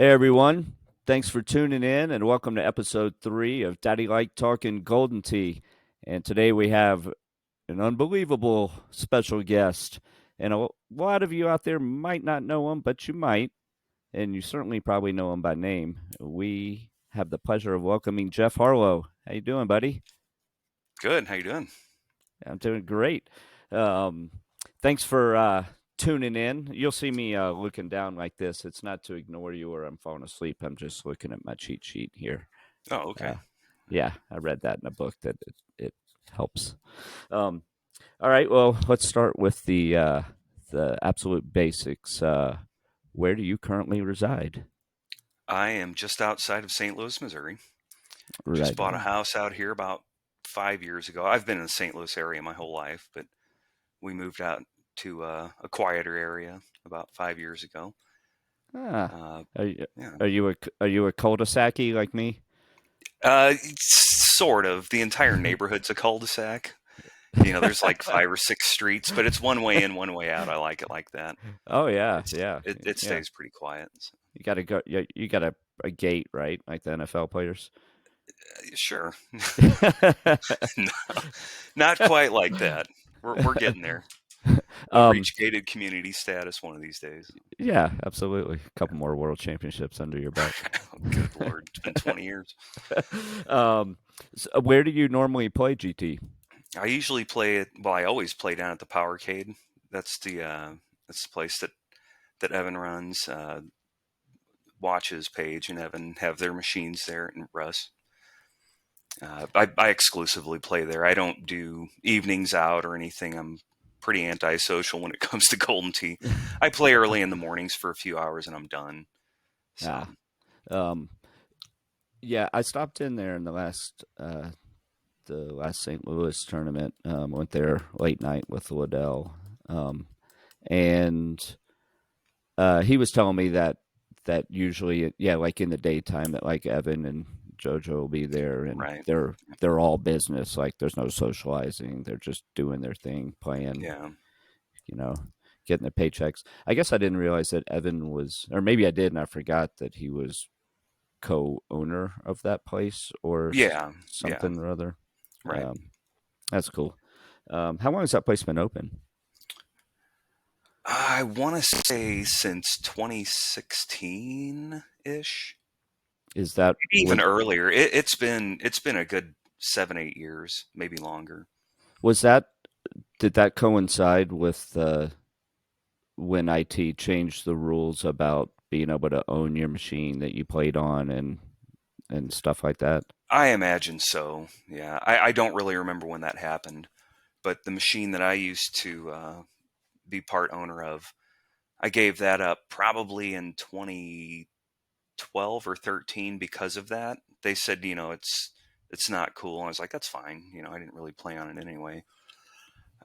Hey everyone, thanks for tuning in and welcome to episode 3 of Daddy Like Talking Golden Tea. And today we have an unbelievable special guest. And a lot of you out there might not know him, but you might, and you certainly probably know him by name. We have the pleasure of welcoming Jeff Harlow. How you doing, buddy? Good. How you doing? I'm doing great. Um, Thanks for tuning in. You'll see me looking down like this. It's not to ignore you or I'm falling asleep. I'm just looking at my cheat sheet here. Oh, okay. Uh, yeah, I read that in a book that it helps. Um, all right, well, let's start with the absolute basics. Where do you currently reside? I am just outside of St. Louis, Missouri. Just Right bought a on. house out here about 5 years ago. I've been in the St. Louis area my whole life, but we moved out to a quieter area about 5 years ago. Ah, Uh, are you yeah. are you a cul-de-sac like me? Sort of. The entire neighborhood's a cul-de-sac. There's like five or six streets, but it's one way in, one way out. I like it like that. Oh yeah, It's yeah, it yeah. stays pretty quiet. So, You got to go. You got a gate, right? Like the NFL players. sure. No, not quite like that. We're getting there. We'll um, reach gated community status one of these days. yeah, absolutely. A couple more world championships under your belt. Oh, good Lord. It's been 20 years. um, where do you normally play GT? I usually play it, well, I always play down at the Powercade. That's the place that Evan runs. Watches Paige and Evan have their machines there, and Russ. I exclusively play there. I don't do evenings out or anything. I'm pretty antisocial when it comes to Golden Tea. I play early in the mornings for a few hours and I'm done. So, Ah, um, yeah, I stopped in there in the last St. Louis tournament. Went there late night with Liddell, and he was telling me that usually, yeah, like in the daytime, that like Evan and JoJo will be there, and right. they're all business. Like there's no socializing; they're just doing their thing, playing, Yeah. you know, getting their paychecks. I guess I didn't realize that Evan was, or maybe I did, and I forgot that he was co-owner of that place or Yeah. Yeah. something or other. Right. That's cool. How long has that place been open? I want to say since 2016 ish, Is that maybe even when earlier. It's been a good 7 8 years, maybe longer. was that? Did that coincide with when IT changed the rules about being able to own your machine that you played on and stuff like that? I imagine so. Yeah, I don't really remember when that happened, but the machine that I used to be part owner of, I gave that up probably in 2012 or 13 because of that. They said, it's not cool. I was like, that's fine. I didn't really play on it anyway.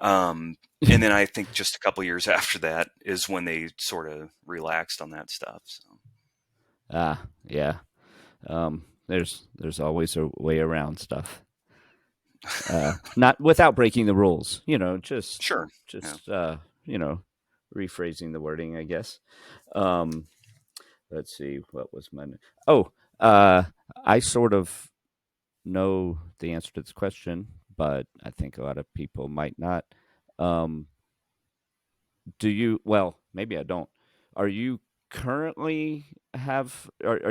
And then I think just a couple years after that is when they sort of relaxed on that stuff. So Yeah. There's always a way around stuff. Not without breaking the rules, sure, yeah. just rephrasing the wording, I guess. Um, let's see, what was my oh, uh, I sort of know the answer to this question, but I think a lot of people might not. Um, do you? Well, maybe I don't. Are you are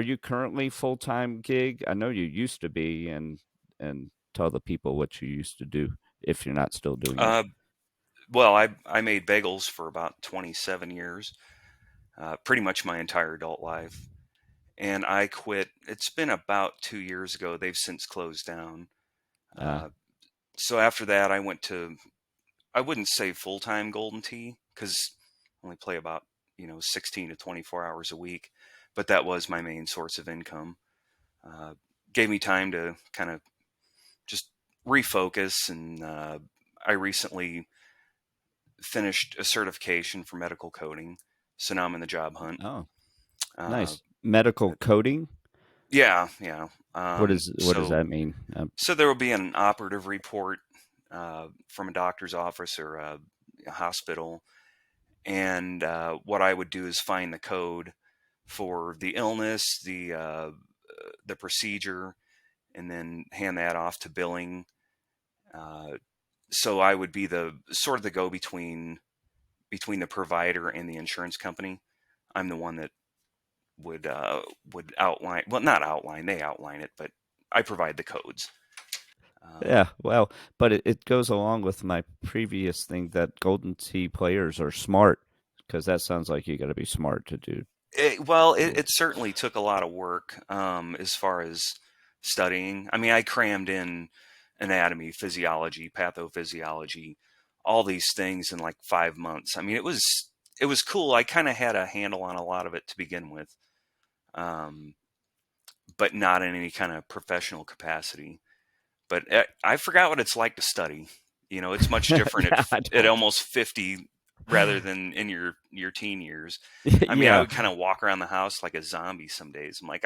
you currently full time gig? I know you used to be, and tell the people what you used to do if you're not still doing it. Uh, well, I made bagels for about 27 years, pretty much my entire adult life. And I quit. It's been about 2 years ago. They've since closed down. Uh, Uh, so after that, I went to, I wouldn't say full time Golden Tea because I only play about, 16 to 24 hours a week. But that was my main source of income. Uh, Gave me time to kind of just refocus. And I recently finished a certification for medical coding. So now I'm in the job hunt. oh, Uh, nice. Medical coding. yeah, yeah. What does So that mean? So there will be an operative report from a doctor's office or a hospital, and what I would do is find the code for the illness, the procedure, and then hand that off to billing. Uh, so I would be the sort of the go between the provider and the insurance company. I'm the one that would outline, well, not outline, they outline it, but I provide the codes. Yeah, well, but it goes along with my previous thing that Golden Tee players are smart, because that sounds like you got to be smart to do. It certainly took a lot of work as far as studying. I mean, I crammed in anatomy, physiology, pathophysiology, all these things in like 5 months. I mean, it was cool. I kind of had a handle on a lot of it to begin with, um, but not in any kind of professional capacity. But I forgot what it's like to study. It's much different Yeah, I at don't. almost 50 rather than in your teen years. I mean, I Yeah, would kind of walk around the house like a zombie some days. I'm like,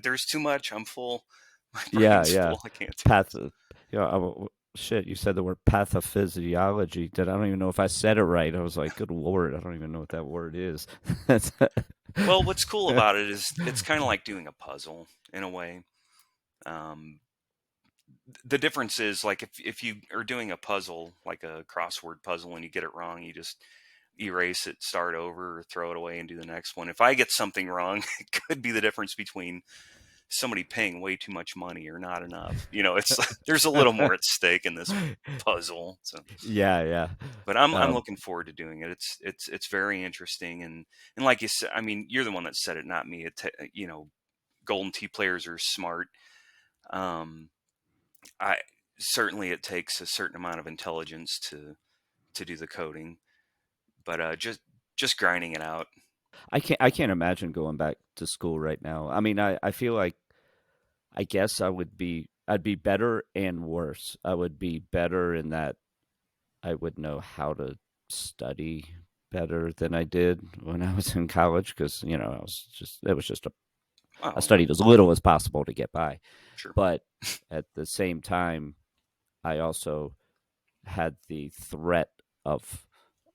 there's too much. I'm full. My yeah, brain's yeah. full. I can't do Path, this. yeah. Shit, you said the word pathophysiology. That I don't even know if I said it right. I was like, good lord, I don't even know what that word is. Well, what's cool about it is it's kind of like doing a puzzle in a way. Um, the difference is like if you are doing a puzzle, like a crossword puzzle, and you get it wrong, you just erase it, start over, or throw it away and do the next one. If I get something wrong, it could be the difference between somebody paying way too much money or not enough. It's there's a little more at stake in this puzzle. So, Yeah, yeah. but I'm Um, looking forward to doing it. It's very interesting, and like you said, I mean, you're the one that said it, not me. Golden Tee players are smart. Um, I certainly it takes a certain amount of intelligence to do the coding, but just grinding it out. I can't imagine going back to school right now. I mean, I feel like I guess I'd be better and worse. I would be better in that I would know how to study better than I did when I was in college, because it was just I Oh yeah, studied as little as possible to get by. sure. But at the same time, I also had the threat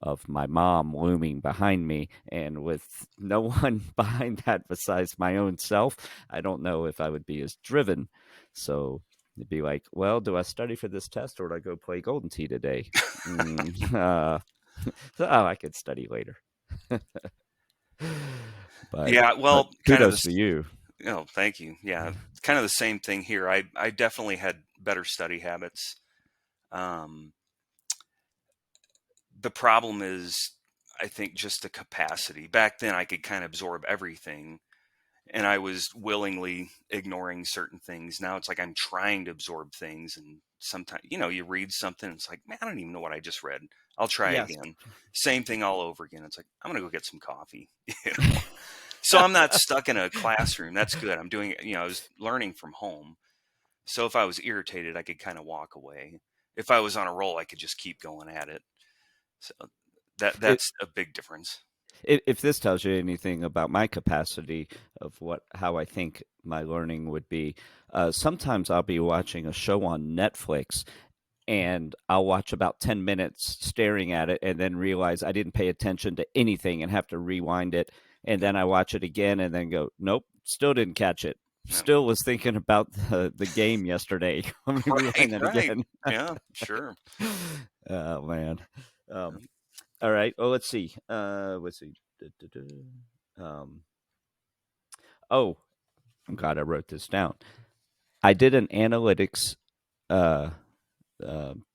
of my mom looming behind me, and with no one behind that besides my own self, I don't know if I would be as driven. So it'd be like, well, do I study for this test, or do I go play Golden Tee today? mm, uh, oh, I could study later. but Yeah, but well, kind of kudos this. to you. Thank you. Yeah, kind of the same thing here. I definitely had better study habits. Um, the problem is, I think, just the capacity. Back then, I could kind of absorb everything, and I was willingly ignoring certain things. Now it's like I'm trying to absorb things, and sometimes, you read something, it's like, man, I don't even know what I just read. I'll try Yes. again. Same thing all over again. It's like I'm gonna go get some coffee. You know? So I'm not stuck in a classroom. That's good. I'm doing, I was learning from home. So if I was irritated, I could kind of walk away. If I was on a roll, I could just keep going at it. So It, that's a big difference. if this tells you anything about my capacity of how I think my learning would be, sometimes I'll be watching a show on Netflix, and I'll watch about 10 minutes staring at it and then realize I didn't pay attention to anything and have to rewind it. And Yep. then I watch it again and then go, nope, still didn't catch it. Yep. Still was thinking about the game yesterday. Let me Right. rewind that Right. again. Yeah. Sure. Oh, man. Yep. All right. Well, let's see. Let's see. Um, oh, I'm glad I wrote this down. I did an analytics uh,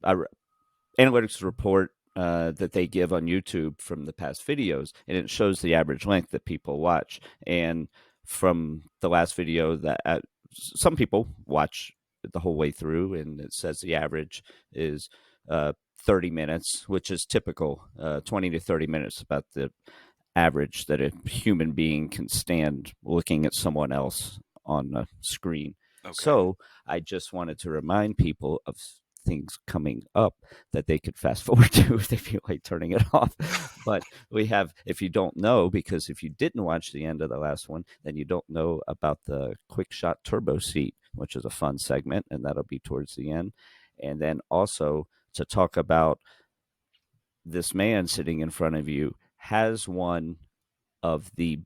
I analytics report that they give on YouTube from the past videos, and it shows the average length that people watch. And from the last video, that some people watch the whole way through, and it says the average is 30 minutes, which is typical. 20 to 30 minutes, about the average that a human being can stand looking at someone else on a screen. Okay. So I just wanted to remind people of things coming up that they could fast forward to if they feel like turning it off. But we have, if you don't know, because if you didn't watch the end of the last one, then you don't know about the quick shot turbo seat, which is a fun segment, and that'll be towards the end. And then also to talk about this man sitting in front of you has one of the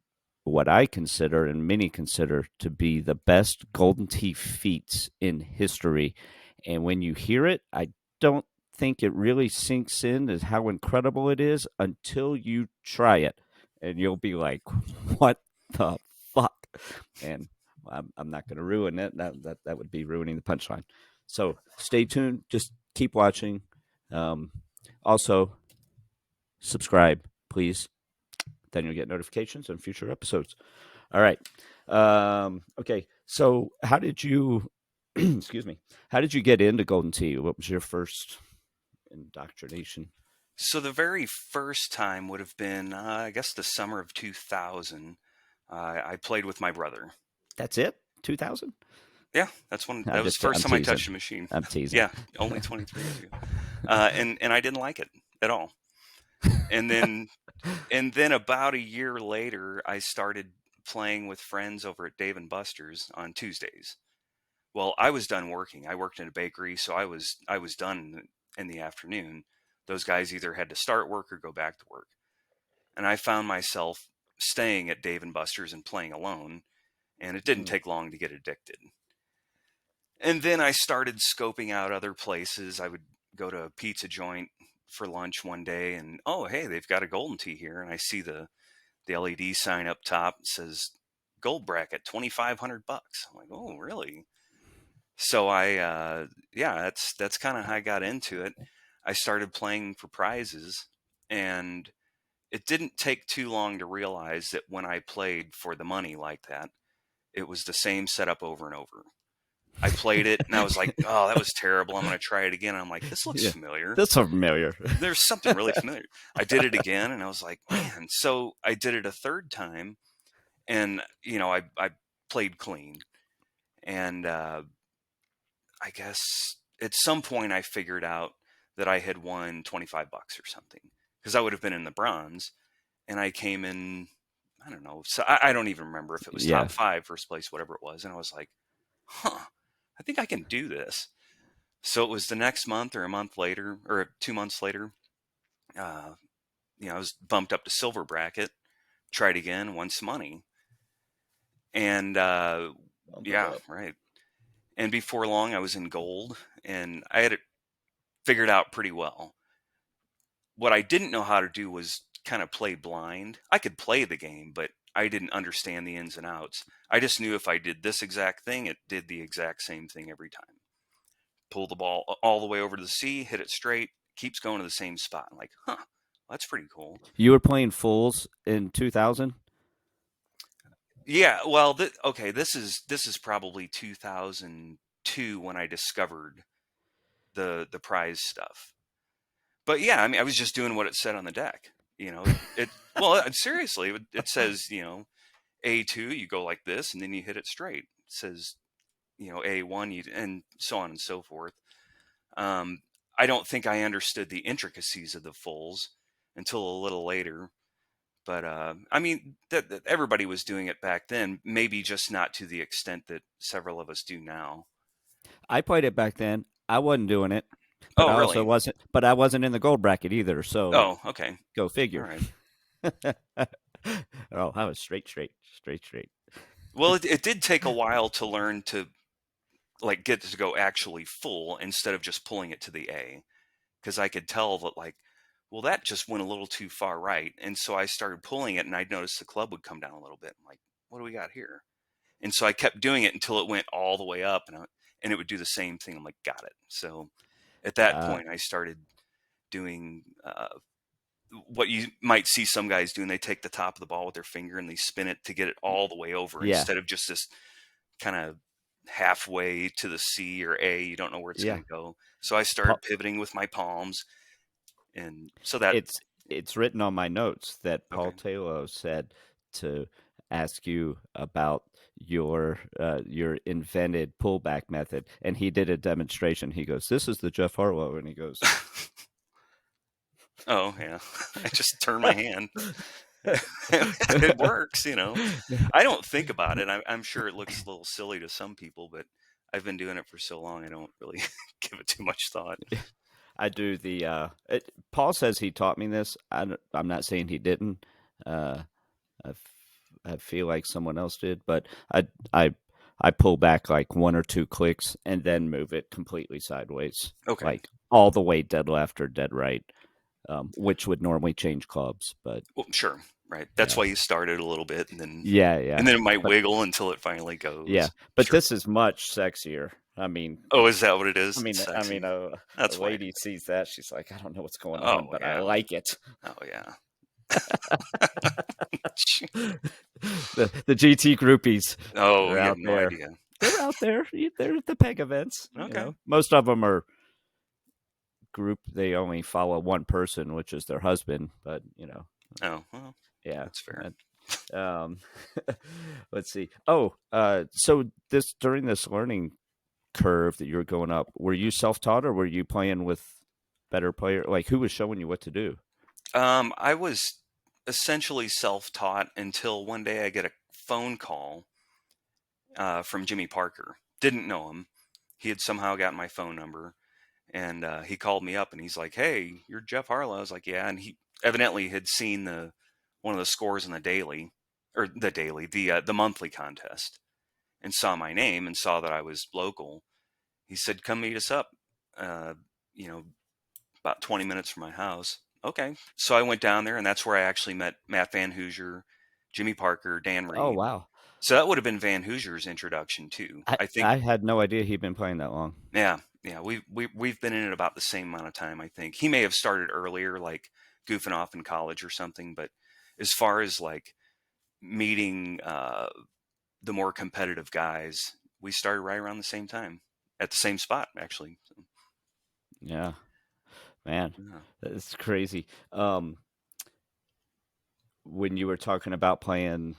what I consider and many consider to be the best Golden Tee feats in history. And when you hear it, I don't think it really sinks in as how incredible it is until you try it. And you'll be like, what the fuck? And I'm not going to ruin it. That would be ruining the punchline. So stay tuned. Just keep watching. Um, Also, subscribe, please. Then you'll get notifications on future episodes. All right. Okay. So, how did you, excuse me, how did you get into Golden Tee? What was your first indoctrination? So the very first time would have been, I guess, the summer of 2000. I played with my brother. That's it? 2000? Yeah, that was the first I'm time I teasing. touched a machine. I'm teasing. Yeah, only 23 years ago. And I didn't like it at all. And then about a year later, I started playing with friends over at Dave and Buster's on Tuesdays. Well, I was done working. I worked in a bakery, so I was done in the afternoon. Those guys either had to start work or go back to work. And I found myself staying at Dave and Buster's and playing alone, and it didn't Mm, take long to get addicted. And then I started scoping out other places. I would go to a pizza joint for lunch one day, and oh, hey, they've got a Golden Tee here, and I see the LED sign up top. It says gold bracket, $2,500. I'm like, oh, really? So yeah, that's kind of how I got into it. I started playing for prizes, and it didn't take too long to realize that when I played for the money like that, it was the same setup over and over. I played it and I was like, oh, that was terrible. I'm going to try it again. And I'm like, this looks yeah, familiar. that's familiar. There's something really familiar. I did it again and I was like, man. So I did it a third time, and, I played clean. And I guess at some point I figured out that I had won $25 or something, because I would have been in the bronze, and I came in, I don't know. So I don't even remember if it was Yeah. top five, first place, whatever it was. And I was like, huh, I think I can do this. So it was the next month or a month later or 2 months later. Uh, I was bumped up to silver bracket, tried again, won some money. And Bump it yeah, up. right. And before long, I was in gold, and I had it figured out pretty well. What I didn't know how to do was kind of play blind. I could play the game, but I didn't understand the ins and outs. I just knew if I did this exact thing, it did the exact same thing every time. Pull the ball all the way over to the C, hit it straight, keeps going to the same spot. I'm like, huh, that's pretty cool. You were playing Fools in 2000? Yeah, well, okay, this is probably 2002 when I discovered the prize stuff. But yeah, I mean, I was just doing what it said on the deck. Well, seriously, it says, A2, you go like this, and then you hit it straight. It says, A1, and so on and so forth. Um, I don't think I understood the intricacies of the fulls until a little later. But I mean, that everybody was doing it back then, maybe just not to the extent that several of us do now. I played it back then. I wasn't doing it, but Oh, I also really? wasn't. But I wasn't in the gold bracket either. So Oh, okay. go All figure. right. Oh, I was straight. Well, it did take a while to learn to like get to go actually full instead of just pulling it to the A, because I could tell that, like, well, that just went a little too far right. And so I started pulling it, and I'd noticed the club would come down a little bit. I'm like, what do we got here? And so I kept doing it until it went all the way up, and it would do the same thing. I'm like, got it. So at that Uh, point, I started doing what you might see some guys doing. They take the top of the ball with their finger and they spin it to get it all the way over, yeah, instead of just this kind of halfway to the C or A. You don't know where it's yeah. going to go. So I started Pa- pivoting with my palms, and so that it's it's written on my notes that Paul okay. Taylor said to ask you about your invented pullback method, and he did a demonstration. He goes, "This is the Jeff Harlow," and he goes, Oh yeah, I just turn my hand. It works, I don't think about it. I'm sure it looks a little silly to some people, but I've been doing it for so long, I don't really give it too much thought. I do the. Paul says he taught me this. I'm not saying he didn't. Uh, I feel like someone else did, but I I pull back like one or two clicks and then move it completely sideways, Okay. like all the way dead left or dead right, which would normally change clubs. But Well, sure. Right. That's yeah, why you started a little bit, yeah, yeah. and then it might But wiggle until it finally yeah, goes. but Sure. this is much sexier. I mean, Oh, is that what it I is? mean, It's I mean, sexy. a That's why I do lady it. sees that, she's like, I don't know what's going on, Oh but I yeah. like it. Oh yeah. The GT groupies, Oh, they're you have out no there. idea. They're out there. They're at the peg events. You Okay. know, most of them are group. They only follow one person, which is their husband. But Oh, well, yeah. that's fair. Um, let's see. Oh, so this during this learning curve that you were going up, were you self taught or were you playing with better player? Like who was showing you what to do? I was essentially self-taught until one day I get a phone call from Jimmy Parker. Didn't know him. He had somehow gotten my phone number, and he called me up and he's like, "Hey, you're Jeff Harlow." I was like, "Yeah," and he evidently had seen the one of the scores in the daily, or the monthly contest, and saw my name and saw that I was local. He said, "Come meet us up." Uh, you know, about 20 minutes from my house. Okay. So I went down there, and that's where I actually met Matt Van Hoosier, Jimmy Parker, Dan Oh Reed. wow, So that would have been Van Hoosier's introduction too. I I think, I had no idea he'd been playing that long. yeah, yeah. We've been in it about the same amount of time. I think he may have started earlier, like goofing off in college or something. But as far as like meeting the more competitive guys, we started right around the same time at the same spot, actually. So, Yeah, man, yeah. that's crazy. When you were talking about playing,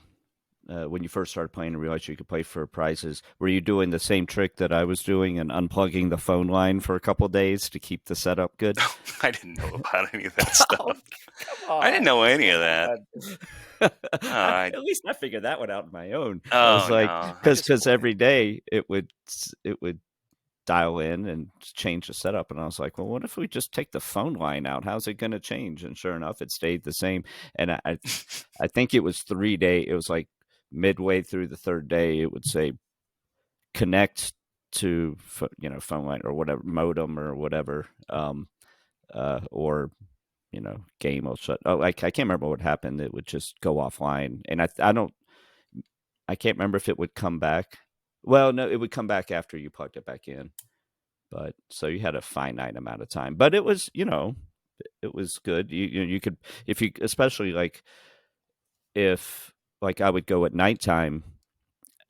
when you first started playing and realized you could play for prizes, were you doing the same trick that I was doing and unplugging the phone line for a couple days to keep the setup good? I didn't know about any of that Oh, stuff. come I didn't on, know any come of that. on. I At least I figured that one out on my own. I was Oh like, no, I just because play. every day it would dial in and change the setup, and I was like, well, what if we just take the phone line out? How's it going to change? And sure enough, it stayed the same. And I think it was 3 day. It was like midway through the third day, it would say connect to phone line or whatever modem or whatever, or game will shut. Oh, I can't remember what happened. It would just go offline, and I can't remember if it would come back. Well, no, it would come back after you plugged it back in. But so you had a finite amount of time, but it was it was good. You could, if you, especially like if like I would go at nighttime,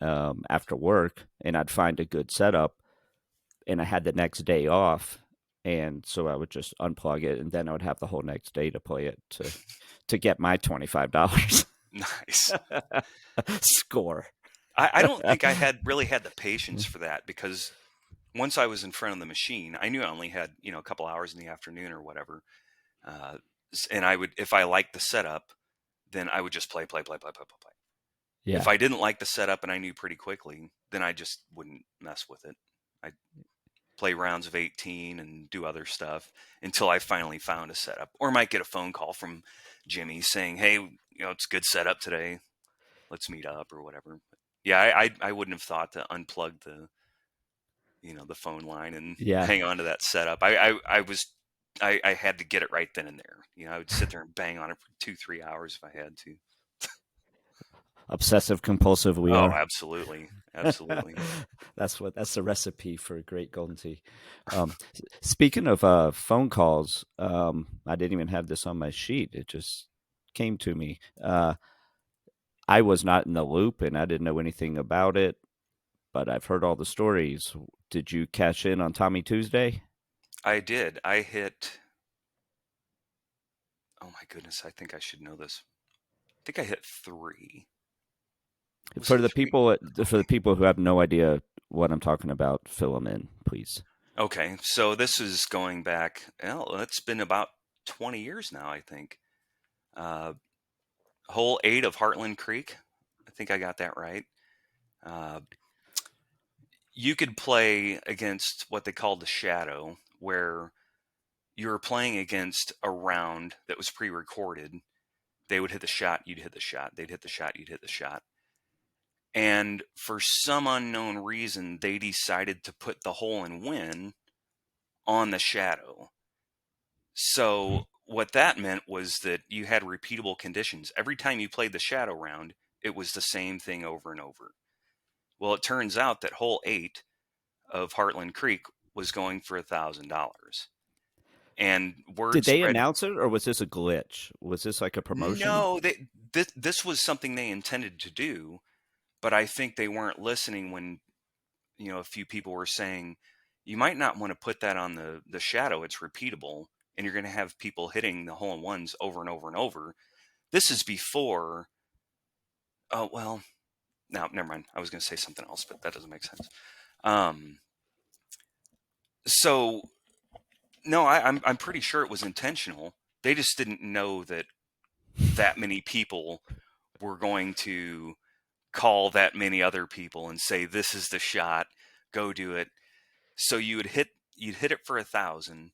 after work, and I'd find a good setup, and I had the next day off, and so I would just unplug it, and then I would have the whole next day to play it to get my $25 Nice. score. I don't think I had really had the patience for that because once I was in front of the machine, I knew I only had a couple hours in the afternoon or whatever, uh, and I would if I liked the setup, then I would just play, play, play, play, play, play, play. If Yeah, I didn't like the setup and I knew pretty quickly, then I just wouldn't mess with it. I'd play rounds of 18 and do other stuff until I finally found a setup, or might get a phone call from Jimmy saying, "Hey, it's a good setup today. Let's meet up or whatever." But yeah, I wouldn't have thought to unplug the phone line and yeah. hang on to that setup. I had to get it right then and there. I would sit there and bang on it for 2-3 hours if I had to. Obsessive compulsive we Oh, are. absolutely, absolutely. That's the recipe for a great golden tea. Speaking of phone calls, I didn't even have this on my sheet. It just came to me. I was not in the loop and I didn't know anything about it, but I've heard all the stories. Did you cash in on Tommy Tuesday? I did. I hit. Oh my goodness, I think I should know this. I think I hit three. Was For it the three? people for the Okay. people who have no idea what I'm talking about, fill them in, please. Okay. So this is going back. Well, it's been about 20 years now, I think. Uh, hole 8 of Heartland Creek. I think I got that right. Uh, you could play against what they called the shadow, where you were playing against a round that was pre-recorded, They would hit the shot, you'd hit the shot. They'd hit the shot, you'd hit the shot. And for some unknown reason, they decided to put the hole in win on the shadow. So what that meant was that you had repeatable conditions. Every time you played the shadow round, it was the same thing over and over. Well, it turns out that hole 8 of Heartland Creek was going for $1,000. And word Did they spread. announce it, or was this a glitch? Was this like a promotion? No, this was something they intended to do, but I think they weren't listening when, a few people were saying, you might not want to put that on the shadow. It's repeatable, and you're going to have people hitting the hole in ones over and over and over. This is before. Oh well, no, never mind. I was going to say something else, but that doesn't make sense. Um, so no, I'm pretty sure it was intentional. They just didn't know that many people were going to call that many other people and say, this is the shot, go do it. So you'd hit it for 1,000.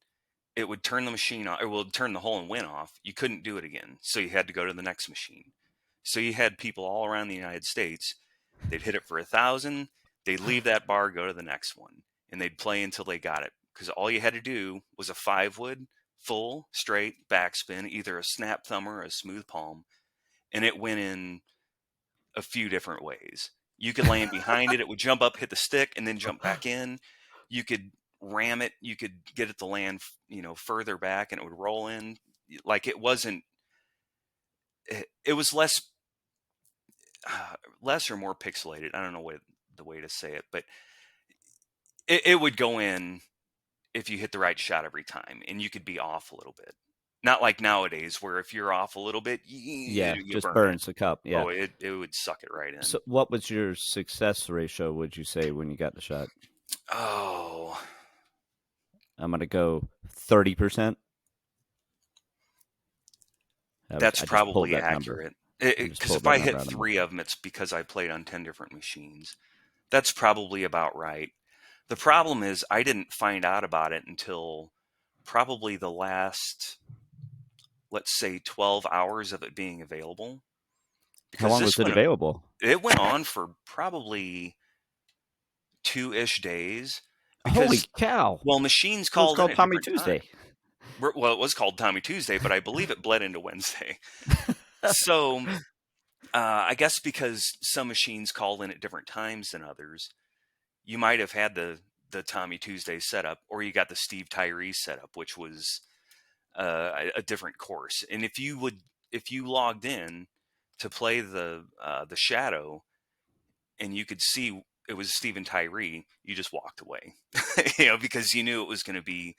It would turn the machine off. It would turn the hole and win off. You couldn't do it again, so you had to go to the next machine. So you had people all around the United States. They'd hit it for 1,000. They'd leave that bar, go to the next one, and they'd play until they got it. Because all you had to do was a 5-wood, full, straight backspin, either a snap thumber or a smooth palm, and it went in a few different ways. You could land behind it. It would jump up, hit the stick, and then jump back in. You could ram it. You could get it to land, further back, and it would roll in. Like it wasn't. It was less or more pixelated. I don't know the way to say it, but it would go in if you hit the right shot every time, and you could be off a little bit. Not like nowadays, where if you're off a little bit, Yeah, you just burn it. burns the cup. Yeah. Oh, it would suck it right in. So, what was your success ratio? Would you say when you got the shot? Oh, I'm gonna go 30%. that's I just pulled probably that number. accurate. I just Because pulled if that I number hit out of my. 3 of them, it's because I played on 10 different machines. That's probably about right. The problem is I didn't find out about it until probably the last, let's say, 12 hours of it being available. How Because long was it available? it went on for probably 2-ish days. Holy Because, cow! well, machines It was called in called at Tommy different Tuesday. times. Well, it was called Tommy Tuesday, but I believe it bled into Wednesday. So I guess because some machines called in at different times than others, you might have had the Tommy Tuesday setup, or you got the Steve Tyree setup, which was a different course. And if you logged in to play the Shadow, and you could see it was Stephen Tyree, you just walked away, because you knew it was going to be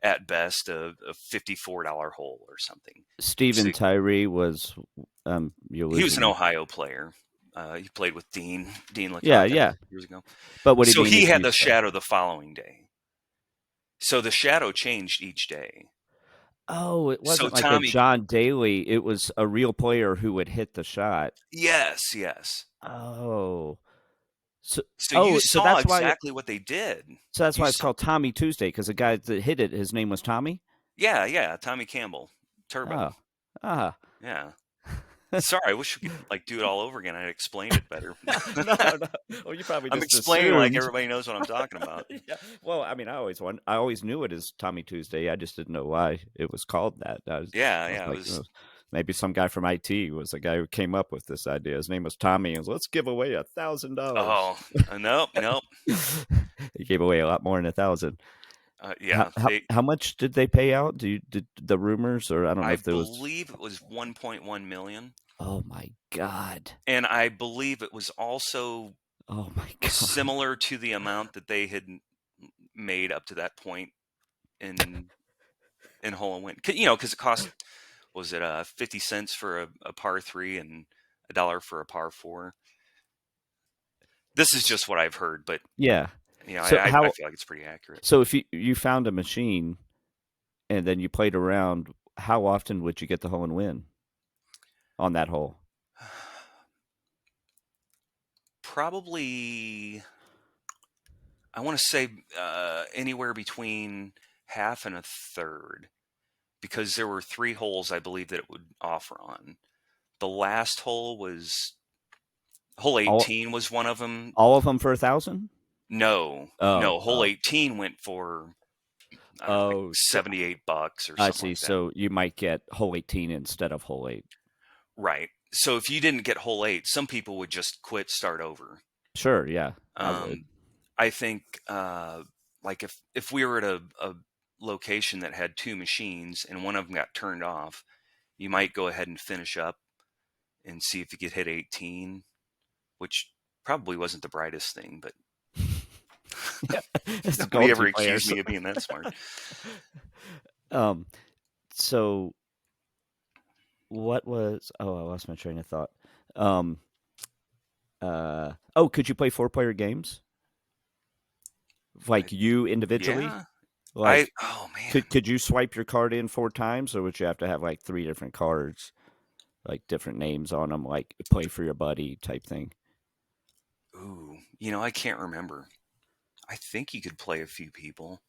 at best a $54 hole or something. So Stephen Tyree was. You're he was losing an me. Ohio player. He played with Dean Yeah, Lecoq yeah. years ago. But what do you So mean he if had you the said? Shadow the following day. So the Shadow changed each day. Oh, it So wasn't like a Tommy, John Daly. It was a real player who would hit the shot. yes, yes. Oh, so So you so saw that's why exactly what they did. You it's saw, called Tommy Tuesday because the guy that hit it, his name was Tommy. yeah, yeah. Tommy Campbell, Turbo, Oh, ah, yeah. Sorry, I wish we could like do it all over again. I explained it better. no, no. Well, you probably I'm just explaining like assumed. everybody knows what I'm talking about. Yeah. Well, I mean, I always knew it as Tommy Tuesday. I just didn't know why it was called that. Yeah, I was yeah. It like, was. maybe some guy from IT was the guy who came up with this idea. His name was Tommy, and let's give away $1,000. Oh, nope, nope. He gave away a lot more than 1,000. Yeah, How much did they pay out? Did the rumors, or I don't know I if there was. believe it was 1.1 million, Oh my god! and I believe it was also Oh my god! similar to the amount that they had made up to that point in hole and win. Because it cost, was it 50 cents for a par 3 and $1 for a par 4. This is just what I've heard, but Yeah. So I how? feel like it's pretty accurate. So if you found a machine and then you played around, how often would you get the hole and win on that hole? Probably, I want to say anywhere between half and a third. because there were 3 holes I believe that it would offer on. The last hole was hole All 18 was one of them. all of them for 1,000? No, Oh, no, hole oh, 18 went for, I don't know, like oh. So $78 or I something see. like that. So you might get hole 18 instead of hole 8. Right. So if you didn't get hole 8, some people would just quit, start over. Sure, yeah, I would. Um, I think, like if we were at a location that had 2 machines and one of them got turned off, you might go ahead and finish up and see if you could hit 18, which probably wasn't the brightest thing, but Yeah, it's the nobody Gold ever Tea accused players. me of being that smart. um, so what was? Oh, I lost my train of thought. Um, oh, could you play four-player games I, like you individually? yeah, Like, oh man, could you swipe your card in 4 times, or would you have to have like three different cards, like different names on them, like play for your buddy type thing? ooh, I can't remember. I think you could play a few people.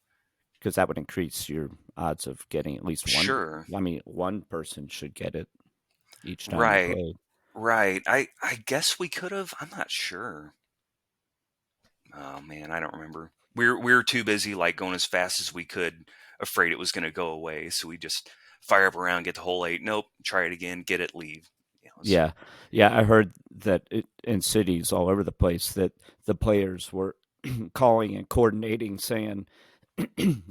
Because that would increase your odds of getting at least one. Sure, I mean, one person should get it each time you right, play. right. I guess we could have. I'm not sure. Oh man, I don't remember. We were too busy like going as fast as we could, afraid it was going to go away. So we just fire up around, get the whole 8. Nope, try it again, get it, leave. Yeah, yeah. I heard that in cities all over the place that the players were calling and coordinating, saying,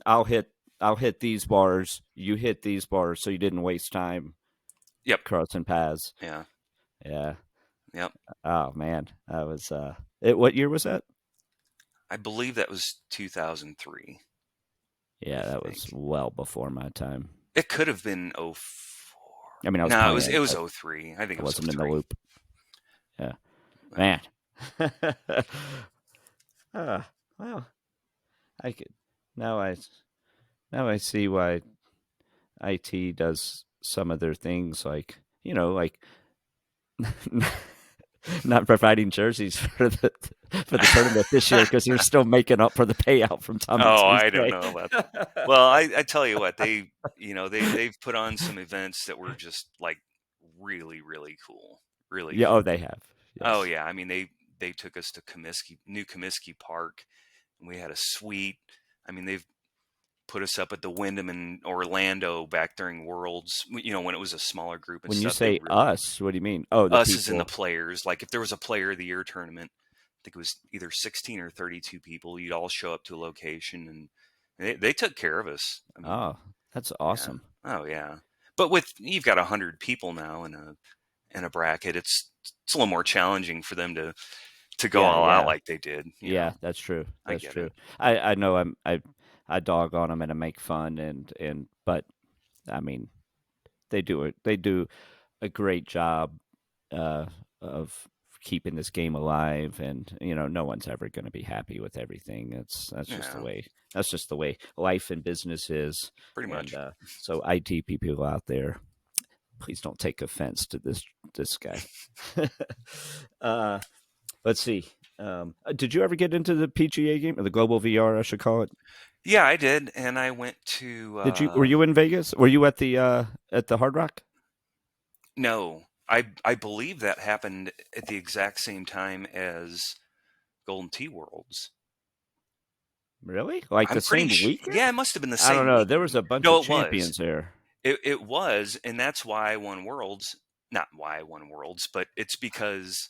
"I'll hit, I'll hit these bars. You hit these bars, so you didn't waste time Yep. crossing paths." Yeah. Yeah. Yep. Oh man, that was. What year was that? I believe that was 2003. I Yeah, that was think well before my time. it could have been '04. I mean, I was No, it was playing, it was but '03. I think I it was wasn't in the '03. loop. Yeah, Well, man. Well, I could now. Now I see why IT does some of their things, like like not providing jerseys for the tournament this year because you're still making up for the payout from Tommy oh, I don't Tuesday. know about that. Well, I tell you what, they've put on some events that were just like really really cool, really Yeah. Oh, cool. they have. Oh Yes. yeah, I mean they took us to New Comiskey Park, and we had a suite. I mean they've put us up at the Wyndham in Orlando back during Worlds. When it was a smaller group and When you stuff. They say really us, what do you mean? Oh, the us as in the people. players. Like if there was a Player of the Year tournament, I think it was either 16 or 32 people. You'd all show up to a location, and they took care of us. I mean, Oh, that's yeah, awesome. oh yeah. But with you've got 100 people now in a bracket, it's a little more challenging for them to go Yeah, all out yeah, like they did. yeah. That's true. I That's get it. true. I know I dog on them and I make fun but I mean they do a great job uh, of keeping this game alive, and no one's ever going to be happy with everything. That's just the Yeah, way. That's just the way life and business is. pretty And much. so, IT people out there, please don't take offense to this guy. uh, let's see. Did you ever get into the PGA game or the Global VR? I should call it. Yeah, I did, and I went to Did you? Were you in Vegas? Were you at the Hard Rock? no. I believe that happened at the exact same time as Golden Tee Worlds. Really? Like I'm the pretty same sure. weekend? Yeah, it must have been the I don't same know. There was weekend. a bunch No, of it was. champions there. It was, and that's why I won Worlds. Not why I won Worlds, but it's because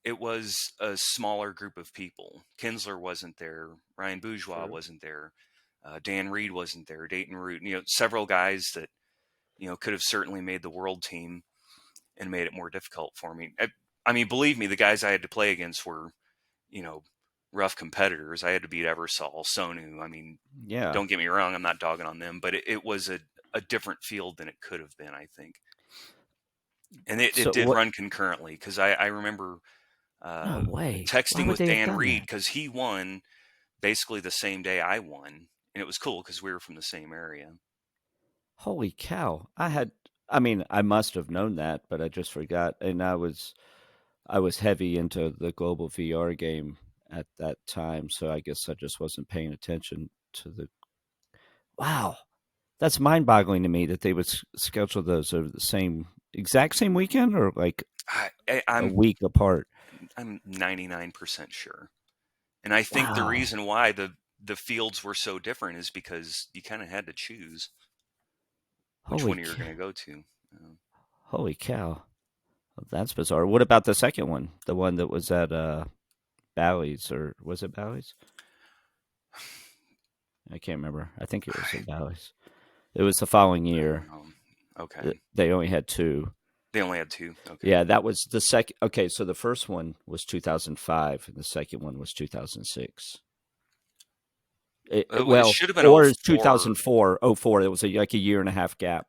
it was a smaller group of people. Kinsler wasn't there. Ryan Bourgeois True. wasn't there. Dan Reed wasn't there. Dayton Root. Several guys that could have certainly made the world team and made it more difficult for me. I mean, believe me, the guys I had to play against were you know rough competitors. I had to beat Eversol, Sonu. I mean, Yeah. don't get me wrong, I'm not dogging on them, but it was a different field than it could have been, I think. And it So did what? run concurrently because I remember No uh, way. Why texting would with they have Dan done Reed that? because he won basically the same day I won. And it was cool because we were from the same area. Holy cow! I mean, I must have known that, but I just forgot. And I was heavy into the global VR game at that time, so I guess I just wasn't paying attention to the. Wow. That's mind-boggling to me that they would schedule those over the exact same weekend or like I, a I'm week apart. I'm 99% sure. And I think the Wow. reason why the fields were so different is because you kind of had to choose which Holy one you were going cow. to go to. Holy cow. That's bizarre. What about the second one? The one that was at Bally's, or was it Bally's? I can't remember. I think it was I, at Bally's. It was the following I year. don't know. Okay. They only had two. They only had two. Okay. Yeah, that was the second. Okay, so the first one was 2005, and the second one was 2006. It Well, should have been oh or it's 04. 2004. Oh, 04. It was like a year and a half gap,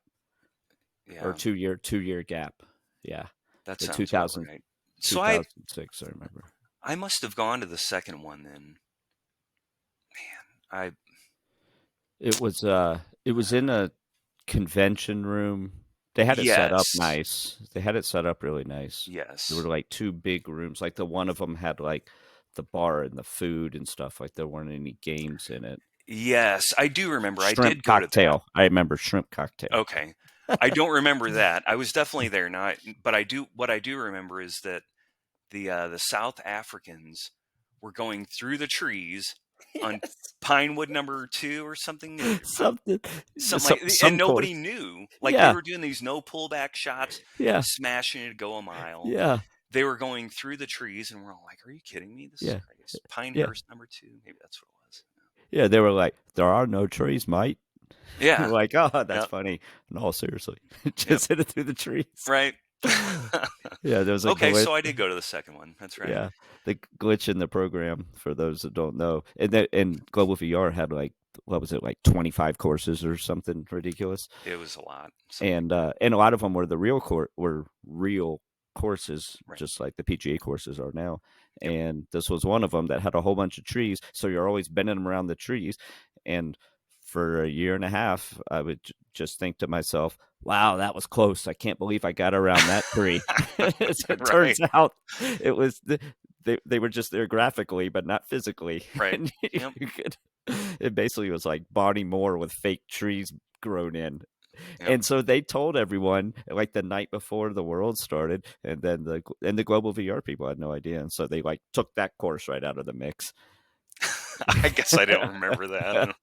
or Yeah, 2 year gap. Yeah, that the sounds about right. So 2006. I remember. I must have gone to the second one then. I It was in a convention room. They had it set up Yes. nice. They had it set up really nice. There were Yes. like two big rooms. Like the one of them had like the bar and the food and stuff. Like there weren't any games in it. Yes, I do remember. I Shrimp did go to that. cocktail. I remember shrimp cocktail. Okay. I don't remember that. I was definitely there now, but what I do remember is that the South Africans were going through the trees on Yes. Pinewood number 2 or something, and Something. something Some like, and some nobody course. knew. Like they Yeah. were doing these no pullback shots, Yeah. smashing it to go a mile. Yeah. They were going through the trees, and we're all like, "Are you kidding me? This is Yeah. crazy." Yeah. Pinehurst number 2, maybe that's what it was. Yeah. They were like, there are no trees, mate. Yeah. Like, oh, that's Yep. funny. No, seriously. Yep. Just hit it through the trees. Right. Yeah, there was a Okay, glitch. so I did go to the second one. That's right. Yeah, the glitch in the program for those that don't know, and Global VR had like what was it, like 25 courses or something ridiculous, It was a lot, something like that. and a lot of them were real courses, Right. just like the PGA courses are now. Yep. And this was one of them that had a whole bunch of trees, so you're always bending them around the trees. And for a year and a half, I would just think to myself, "Wow, that was close. I can't believe I got around that tree." As it Right. turns out, it was they were just there graphically, but not physically. Right. And Yep. you could, it basically was like Bonnie Moore with fake trees grown in. Yep. And so they told everyone like the night before the world started, and then the global VR people had no idea, and so they like took that course right out of the mix. I guess I don't remember that.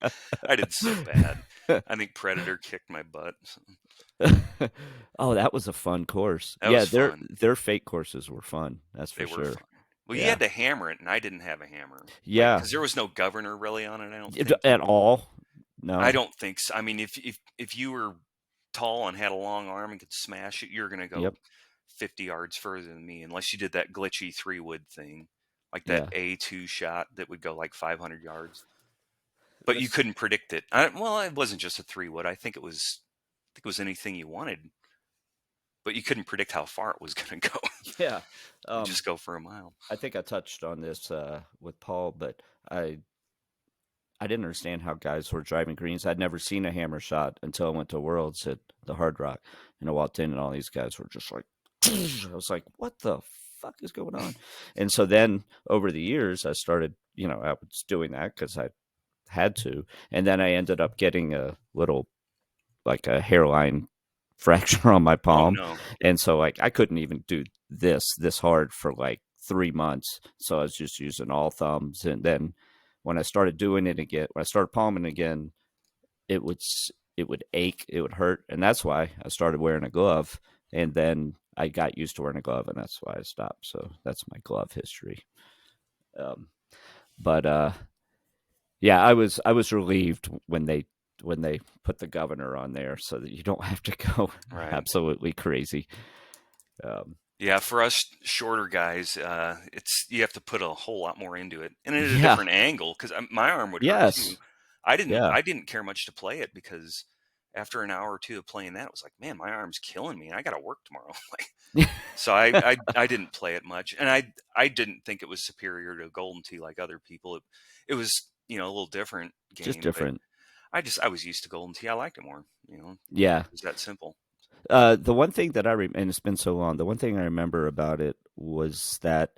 I did so bad. I think Predator kicked my butt. Oh, that was a fun course. That Yeah, was their fun. their fake courses were fun. That's They for were sure. fun. Well, you Yeah, had to hammer it, and I didn't have a hammer. Like, yeah, because there was no governor really on it. I don't think. at all. I No. don't think so. I mean, if you were tall and had a long arm and could smash it, you're gonna go Yep. 50 yards further than me, unless you did that glitchy 3 wood thing, like that Yeah. A2 shot that would go like 500 yards. But you This. couldn't predict it. Well, it wasn't just a 3 wood. I think it was anything you wanted, but you couldn't predict how far it was going to go. Yeah. It'd Um. just go for a mile. I think I touched on this with Paul, but I I didn't understand how guys were driving greens. I'd never seen a hammer shot until I went to Worlds at the Hard Rock, and I walked in, and all these guys were just like, I was like, what the fuck is going on? And so then over the years, I started, I was doing that because I had to, and then I ended up getting a little like a hairline fracture on my Oh palm, no. and so like I couldn't even do this hard for like 3 months. So I was just using all thumbs, and then when I started doing it again, when I started palming again, it would it would ache, it would hurt, and that's why I started wearing a glove. And then I got used to wearing a glove, and that's why I stopped. So that's my glove history. Um, but yeah, I was relieved when they put the governor on there so that you don't have to go Right. absolutely crazy. Um, Yeah, for us shorter guys, it's you have to put a whole lot more into it, and at a yeah. different angle because my arm would hurt too. Yes. I didn't Yeah. I didn't care much to play it because after an hour or two of playing that, it was like, man, my arm's killing me, and I got to work tomorrow. Like, so I didn't play it much, and I didn't think it was superior to Golden Tee like other people. It was a little different Just game, but different. I was used to Golden Tee. I liked it more. Yeah. It was that simple. The one thing that and it's been so long, the one thing I remember about it was that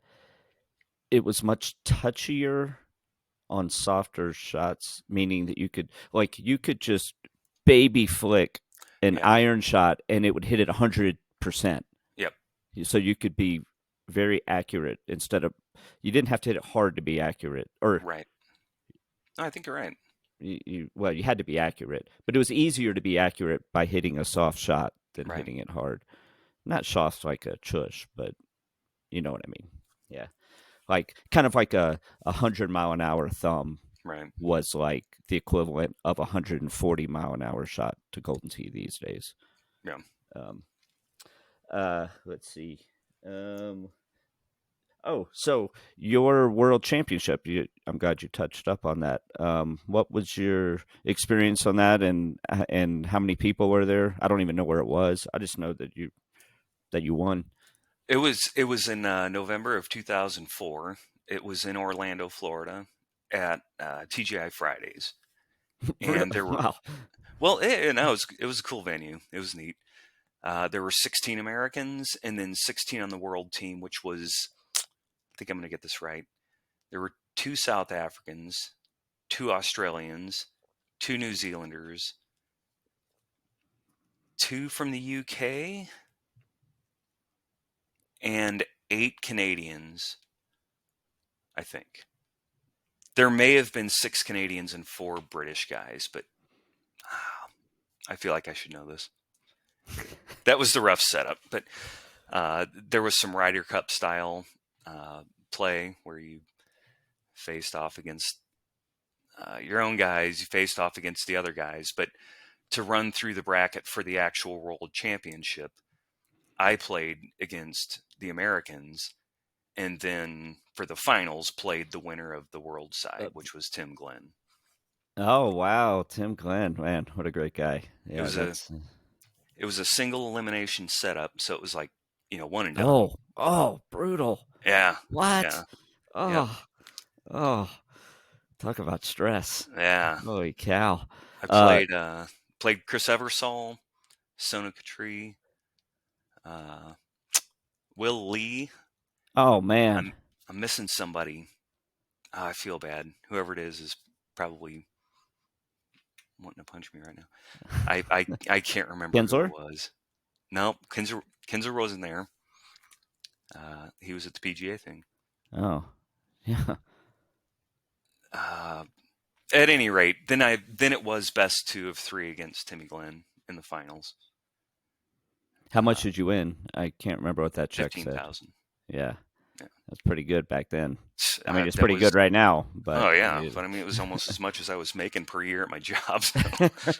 it was much touchier on softer shots, meaning that you could just baby flick an Yeah. iron shot, and it would hit it 100%. Yep. So you could be very accurate instead of you didn't have to hit it hard to be accurate, or Right. No, I think you're right. well, you had to be accurate, but it was easier to be accurate by hitting a soft shot than Right. hitting it hard. Not soft like a chush, but you know what I mean. Yeah, like kind of like a 100-mile-an-hour thumb Right. was like the equivalent of a 140-mile-an-hour shot to Golden Tee these days. Yeah. Um, let's see. Um, oh, so your world championship. I'm glad you touched up on that. What was your experience on that, and how many people were there? I don't even know where it was. I just know that you won. It was in November of 2004. It was in Orlando, Florida, at TGI Fridays, and there were Wow. no, it was a cool venue. It was neat. There were 16 Americans and then 16 on the world team, which was, I think I'm going to get this right. There were two South Africans, two Australians, two New Zealanders, two from the UK, and 8 Canadians, I think. There may have been 6 Canadians and 4 British guys, but I feel like I should know this. That was the rough setup, but there was some Ryder Cup style play where you faced off against your own guys, you faced off against the other guys, but to run through the bracket for the actual world championship, I played against the Americans, and then for the finals played the winner of the world Uh, side, which was Tim Glenn. oh wow, Tim Glenn, man, what a great guy. It Yeah, was a that's it was a single elimination setup, so it was like, one and done. oh brutal. Yeah, What? yeah, yep, Oh oh, talk about stress. yeah. Holy cow. I Uh played Chris Eversole, Sona Katri, uh, Will Lee. oh man. I'm I'm missing somebody. I feel bad. Whoever it is probably wanting to punch me right now. I can't remember who it Kinsler? was. No, Kinzer wasn't there. He was at the PGA thing. Oh. Yeah. Uh, at any rate, then it was best two of three against Timmy Glenn in the finals. How much Uh, did you win? I can't remember what that check said. 15,000. Yeah. Yeah. That's pretty good back then. I mean, it's That pretty good was right now, but Oh yeah, but I mean it was almost as much as I was making per year at my job. So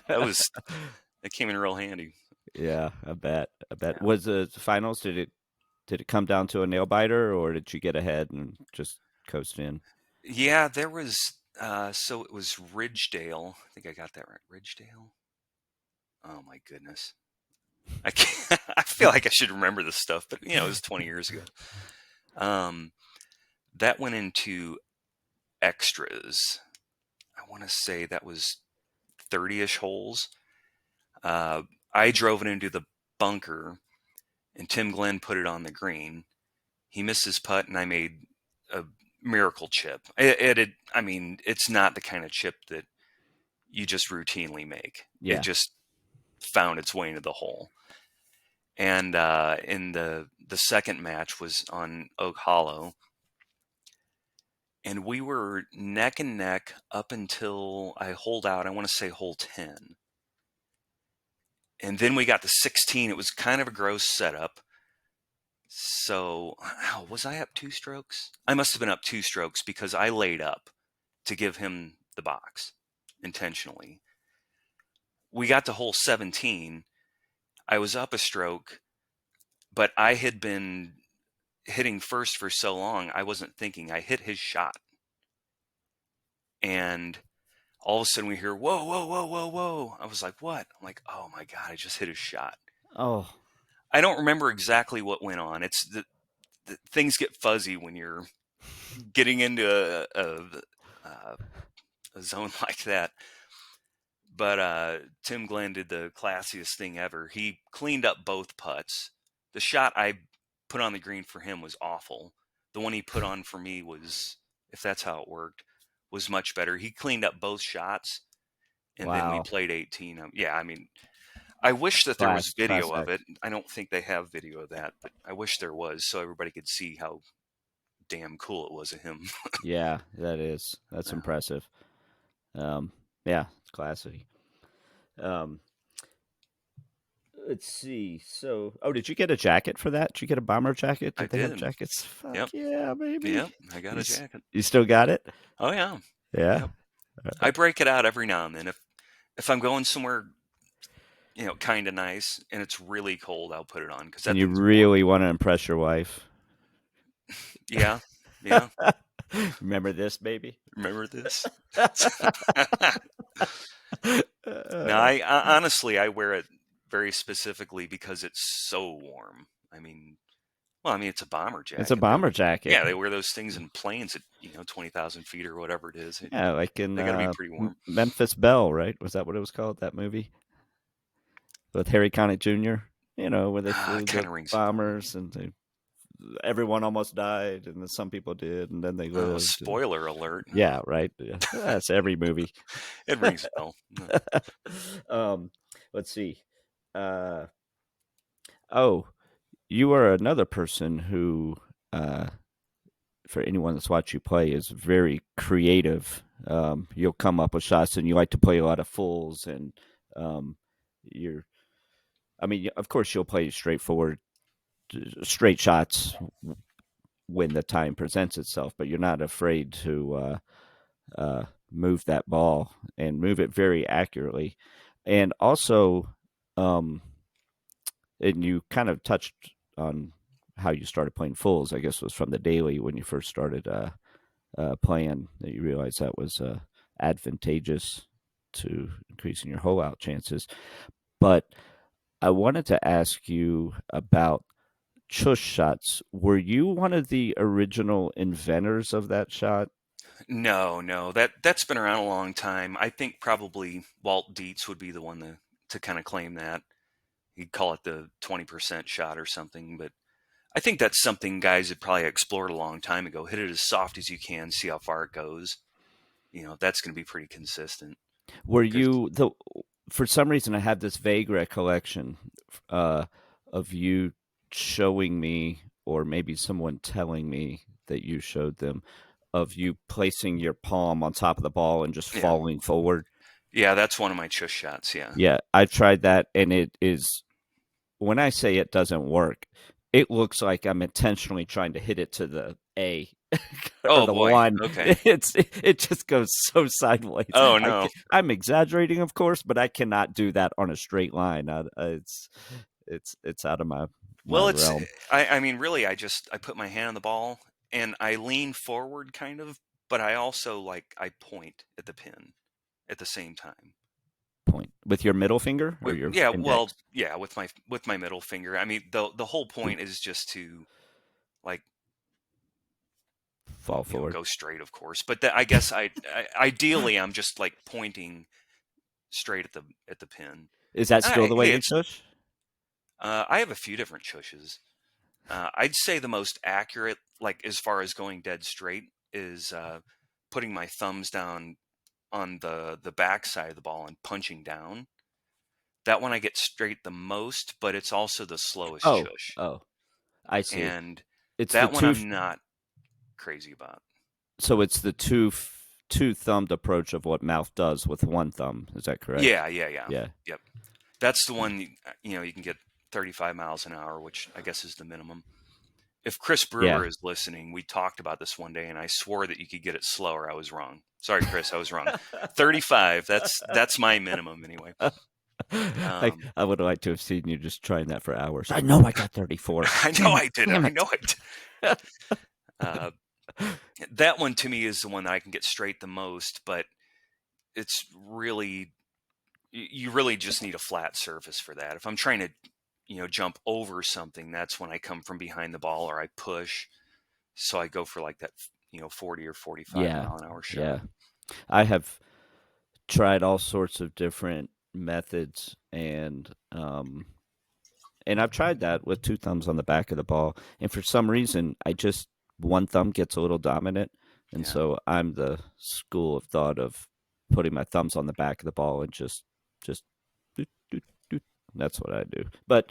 that was that came in real handy. yeah, I bet. I bet. Yeah. Was the finals, did it come down to a nail biter, or did you get ahead and just coast in? Yeah, there was so it was Ridgedale. I think I got that right. Ridgedale. Oh my goodness. I can't, I feel like I should remember this stuff, but it was 20 years ago. Um, that went into extras. I want to say that was 30-ish holes. Uh, I drove it into the bunker, and Tim Glenn put it on the green. He missed his putt, and I made a miracle chip. I mean, it's not the kind of chip that you just routinely make. It Yeah. just found its way into the hole. And in the second match was on Oak Hollow, and we were neck and neck up until I holed out. I want to say hole 10, and then we got to 16. It was kind of a gross setup. So, was I up 2 strokes? I must have been up 2 strokes because I laid up to give him the box intentionally. We got to hole 17. I was up a stroke, but I had been hitting first for so long, I wasn't thinking. I hit his shot. And all of a sudden we hear, whoa, whoa, whoa, whoa, whoa. I was like, what? I'm like, oh my God, I just hit his shot. Oh, I don't remember exactly what went on. It's the things get fuzzy when you're getting into a zone like that. But Tim Glenn did the classiest thing ever. He cleaned up both putts. The shot I put on the green for him was awful. The one he put on for me was, if that's how it worked, was much better. He cleaned up both shots and then we Wow. played 18. Yeah, I mean, I wish that there was Class video of it. act. I don't think they have video of that, but I wish there was so everybody could see how damn cool it was of him. Yeah, that is. That's Yeah, impressive. Um, yeah, it's classy. Um, let's see. So, oh, did you get a jacket for that? Did you get a bomber jacket? I Did they have did. jackets? Fuck Yep, yeah, baby. yep. I got You, a jacket. you still got it? Oh yeah, Yeah. yep. I break it out every now and then. If I'm going somewhere, kind of nice, and it's really cold, I'll put it on because And that you thing's warm. really want to impress your wife. Yeah, yeah. Remember this, baby? Remember this? uh, No, honestly, I wear it very specifically because it's so warm. I mean, well, I mean, it's a bomber it's a jacket. bomber jacket. Yeah, they wear those things in planes at 20,000 feet or whatever it is. Yeah, like in They got to be pretty warm. Memphis Belle, right? Was that what it was called? That movie with Harry Connick Jr. Where they Ah, flew kind the of rings a bell. bombers and everyone almost died, and then some people did, and then they Oh, lived. And, spoiler alert! yeah, right. Yeah, that's every movie. It rings a bell. No. um, let's see. Uh, oh, you are another person who, uh, for anyone that's watched you play, is very creative. You'll come up with shots, and you like to play a lot of fulls, and um, you're. I mean, of course, you'll play straightforward, straight shots when the time presents itself, but you're not afraid to move that ball and move it very accurately. And also, um, and you kind of touched on how you started playing fulls, I guess was from the daily when you first started playing, that you realized that was advantageous to increasing your hole out chances. But I wanted to ask you about chush shots. Were you one of the original inventors of that shot? No, no, that's been around a long time. I think probably Walt Dietz would be the one to kind of claim that. He'd call it the 20% shot or something, but I think that's something guys had probably explored a long time ago. Hit it as soft as you can, see how far it goes. That's going to be pretty consistent. Were Because you the For some reason I have this vague recollection uh, of you showing me, or maybe someone telling me that you showed them, of you placing your palm on top of the ball and just yeah, falling forward. yeah, that's one of my chush shots. Yeah. Yeah, I've tried that, and it is, when I say it doesn't work, it looks like I'm intentionally trying to hit it to the A or Oh the boy. one. Okay. It just goes so sideways. Oh no. I'm exaggerating, of course, but I cannot do that on a straight line. It's out of my Well, it's realm. I mean really I put my hand on the ball and I lean forward kind of, but I also I point at the pin at the same time. Point with your middle finger or your Yeah, index. well, yeah, with my middle finger. I mean, the whole point is just to like Fall forward. go straight, of course. But I guess ideally I'm just pointing straight at the pin. Is that still the way Hey, you it's tush? I have a few different chushes. I'd say the most accurate, as far as going dead straight, is putting my thumbs down on the back side of the ball and punching down. That one I get straight the most, but it's also the slowest Oh, chush. oh, I see. And It's the that one two. I'm not crazy about. So it's the two thumbed approach of what mouth does with one thumb. Is that correct? Yeah, yeah, yeah. Yeah. Yep. That's the one you can get 35 miles an hour, which I guess is the minimum. If Chris Yeah. Brewer is listening, we talked about this one day, and I swore that you could get it slower. I was wrong. Sorry, Chris, I was wrong. 35. That's my minimum anyway. I would like to have seen you just trying that for hours. I know I got 34. I know Damn it. I did. Damn I it. know it. Uh, that one to me is the one that I can get straight the most, but it's really you really just need a flat surface for that. If I'm trying to jump over something, that's when I come from behind the ball or I push. So I go for that 40 or 45 Yeah. mile an hour shot. Yeah. I have tried all sorts of different methods, and I've tried that with two thumbs on the back of the ball. And for some reason, one thumb gets a little dominant. And Yeah. so I'm the school of thought of putting my thumbs on the back of the ball and just doot, doot, doot. That's what I do. But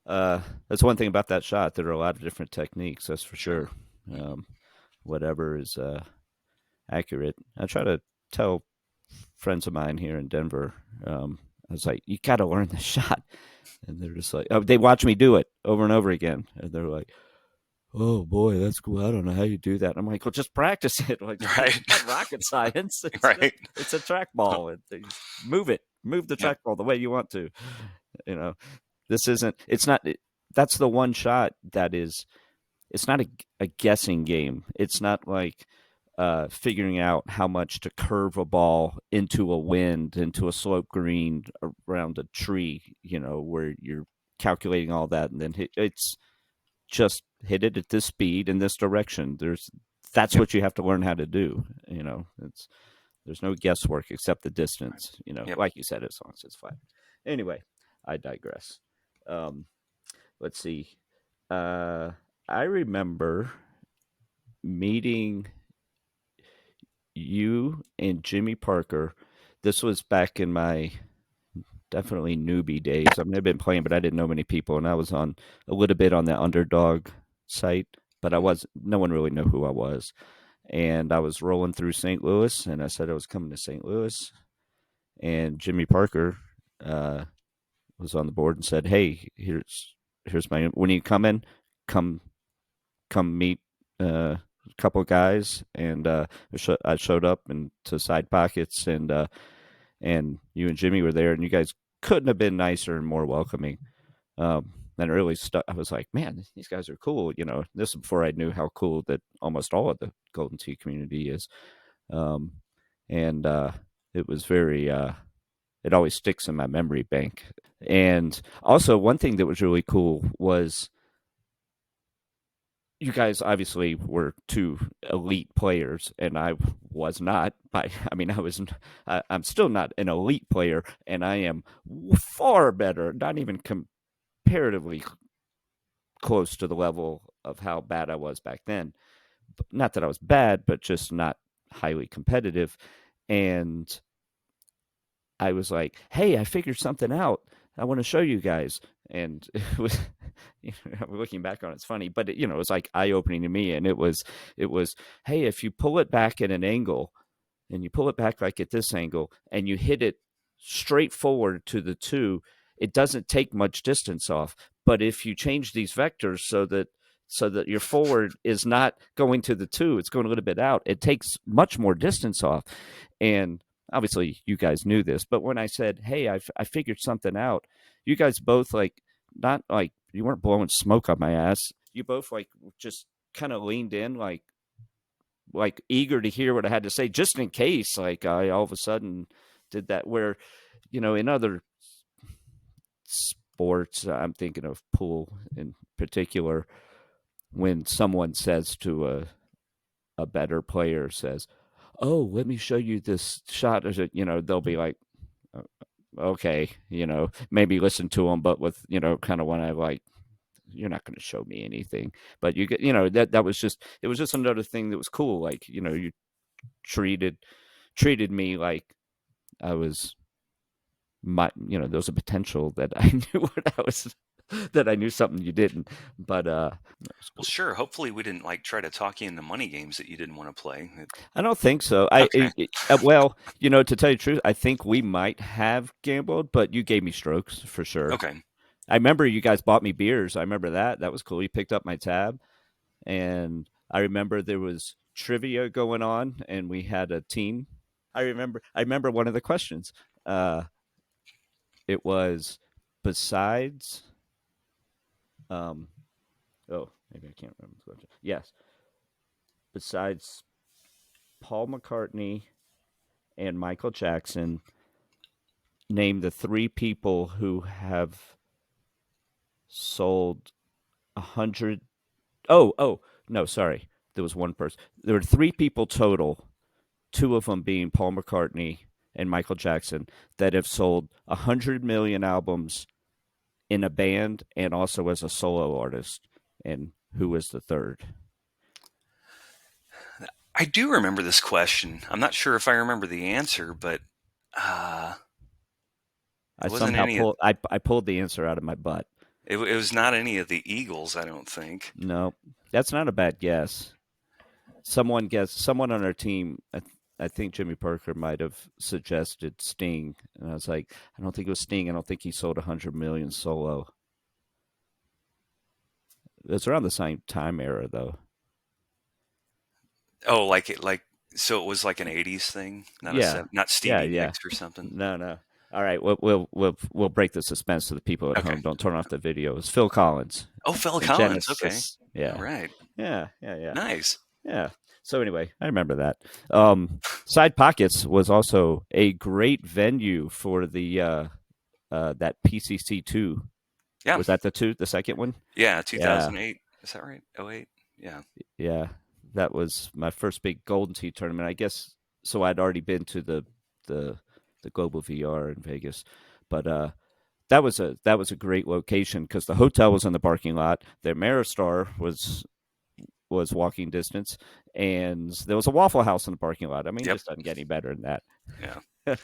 that's one thing about that shot. There are a lot of different techniques. That's for Sure. sure. Um, whatever is accurate. I try to tell friends of mine here in Denver. I was like, you got to learn the shot, and they're just like, oh, they watch me do it over and over again, and they're like, oh boy, that's cool. I don't know how you do that. I'm like, well, just practice it. Like, it's Right. not rocket science. It's just, Right. it's a trackball. Move it, move the Yep. trackball the way you want to. You know, this isn't. It's not. That's the one shot that is. It's not a guessing game. It's not like figuring out how much to curve a ball into a wind, into a slope green, around a tree. Where you're calculating all that and then it's just hit it at this speed in this direction. That's Yep. what you have to learn how to do. There's no guesswork except the distance. Yep. Like you said, as long as it's flat. Anyway, I digress. Um, let's see. Uh, I remember meeting you and Jimmy Parker. This was back in my definitely newbie days. I mean, I've been playing, but I didn't know many people, and I was on a little bit on the underdog site, but Mhm. no one really knew who I was. And I was rolling through St. Louis, and I said I was coming to St. Louis, and Jimmy Parker uh, was on the board and said, "Hey, here's my when you come in, come come meet a couple of guys." And I showed up and to Side Pockets, and you and Jimmy were there, and you guys couldn't have been nicer and more welcoming. Then early stuff, I was like, man, these guys are cool. This is before I knew how cool that almost all of the Golden Tee community is. Um, and it was very, it always sticks in my memory bank. And also, one thing that was really cool was you guys obviously were two elite players, and I was not. I mean, I'm still not an elite player, and I am far better, not even comparatively close to the level of how bad I was back then. Not that I was bad, but just not highly competitive. And I was like, "Hey, I figured something out. I want to show you guys." And it was, looking back on it, it's funny, but it was like eye opening to me. And it was, hey, if you pull it back at an angle, and you pull it back like at this angle, and you hit it straight forward to the two, it doesn't take much distance off. But if you change these vectors so that your forward is not going to the two, it's going a little bit out, it takes much more distance off. And obviously you guys knew this, but when I said, hey, I figured something out, you guys both, like, not like you weren't blowing smoke up my ass. You both, like, just kind of leaned in, like eager to hear what I had to say, just in case, like, I all of a sudden did that. Where, in other sports, I'm thinking of pool in particular, when someone says to a better player, says, "Oh, let me show you this shot," they'll be like, "Uh, okay," maybe listen to them, but with, kind of when I like, you're not going to show me anything. But you get, that was just, it was just another thing that was cool. Like, you treated treated me like I was there was a potential that I knew what I was, that I knew something you didn't. But that was Well, cool. sure. Hopefully, we didn't like try to talk you into money games that you didn't want to play. I don't think so. Okay. Well, to tell you the truth, I think we might have gambled, but you gave me strokes for sure. Okay. I remember you guys bought me beers. I remember that. That was cool. You picked up my tab, and I remember there was trivia going on, and we had a team. I remember one of the questions. Uh, it was, besides, um, oh, maybe I can't remember the question. Yes, besides Paul McCartney and Michael Jackson, name the three people who have sold 100. Oh, no, sorry. There was one person. There were three people total, two of them being Paul McCartney and Michael Jackson, that have sold 100 million albums in a band and also as a solo artist. And who was the third? I do remember this question. I'm not sure if I remember the answer, but uh, I it wasn't somehow any of. I pulled the answer out of my butt. It was not any of the Eagles. I don't think. No, that's not a bad guess. Someone on our team. I think Jimmy Parker might have suggested Sting, and I was like, I don't think it was Sting. I don't think he sold 100 million solo. It's around the same time era, though. Oh, like it like so it was like an '80s thing, Yeah, not yeah, Stevie yeah. Nicks or something. No, no. All right, we'll break the suspense to the people at Okay. home. Don't turn off the video. It's Phil Collins Oh, Phil from Collins. Okay. Genesis. All Yeah, right. yeah, yeah, yeah, Nice. yeah. So anyway, I remember that. Side Pockets was also a great venue for the that PCC 2. Yeah. Was that the second one? Yeah. Yeah, 2008. Is that right? Oh 08. Yeah. yeah. That was my first big Golden Tee tournament. I guess so. I'd already been to the the Global VR in Vegas, but that was a great location because the hotel was in the parking lot. The Ameristar was walking distance, and there was a Waffle House in the parking lot. I mean, it Yep. just doesn't get any better than that. Yeah.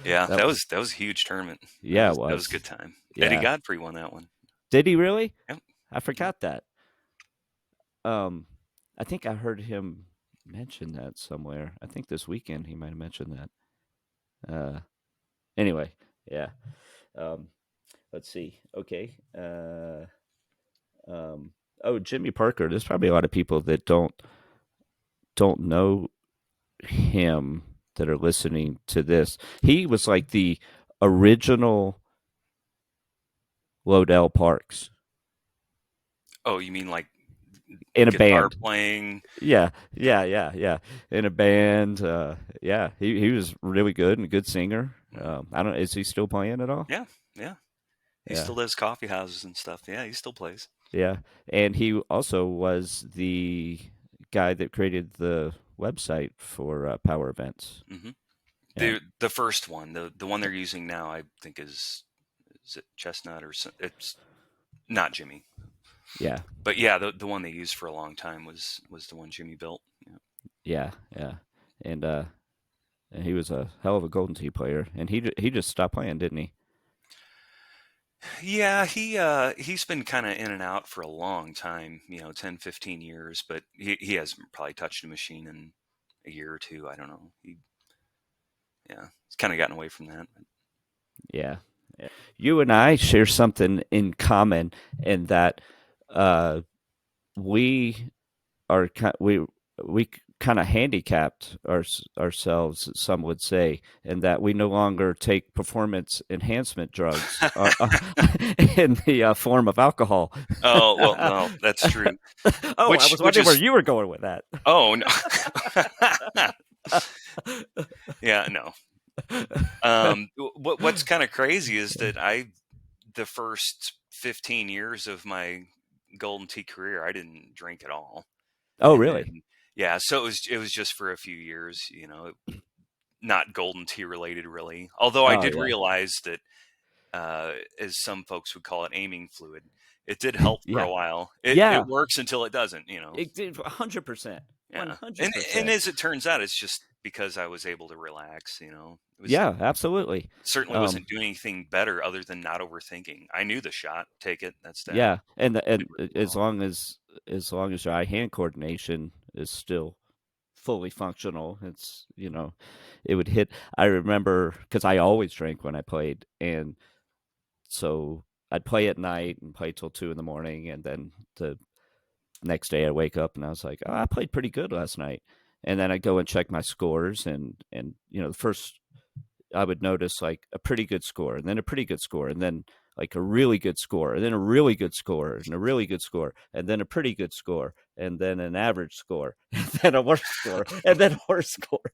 Yeah. That was That was a huge tournament. yeah, it That was a was good time. Eddie yeah. Godfrey won that one. Did he really? Yep. I Yep. forgot that. Um, I think I heard him mention that somewhere. I think this weekend he might have mentioned that. Anyway, yeah. Um, let's see. Okay. Oh, Jimmy Parker. There's probably a lot of people that don't know him that are listening to this. He was like the original Lodell Parks Oh, you mean like in a guitar band. playing? Yeah, yeah, yeah, yeah. In a band. Yeah, he was really good and a good singer. Mhm. I don't. Is he still playing at all? Yeah. Yeah. He Yeah, still does coffee houses and stuff. Yeah. He still plays. yeah. And he also was the guy that created the website for power events. Hmm. Yeah, The first one, the one they're using now, I think is it Chestnut or it's not Jimmy, yeah, but yeah, the one they used for a long time was the one Jimmy built. Yeah, yeah, yeah. And and he was a hell of a Golden Tee player. And he just stopped playing, didn't he? yeah, he's been kind of in and out for a long time, 10, 15 years, but he hasn't probably touched a machine in a year or two. I don't know. He's kind of gotten away from that. Yeah. Yeah. You and I share something in common in that uh, we are we kind of handicapped ourselves, some would say, in that we no longer take performance enhancement drugs in the form of alcohol. Oh, well, no, that's true. Oh, I was Which wondering where is you were going with that. oh no. Yeah, no. What's kind of crazy is that the first 15 years of my Golden Tee career, I didn't drink at all. Oh, And really? then, yeah, so it was just for a few years, not Golden Tee related really. Although I Oh, did yeah. realize that, as some folks would call it, aiming fluid, it did help for a Yeah. while. It Yeah. works until it doesn't. It did 100%. Yeah. And 100%. as it turns out, it's just because I was able to relax. It was Yeah, absolutely. certainly Um, wasn't doing anything better other than not overthinking. I knew the shot, take it, that's that. yeah, and Do and what you as want. long as your eye hand coordination is still fully functional, it would hit. I remember because I always drank when I played, and so I'd play at night and play till 2 in the morning, and then the next day I wake up and I was like, oh, I played pretty good last night, and then I go and check my scores, and the first I would notice like a pretty good score, and then a pretty good score, and then like a really good score, and then a really good score, and a really good score, and then a pretty good score, and then an average score, and then a worse score, and then a worse score.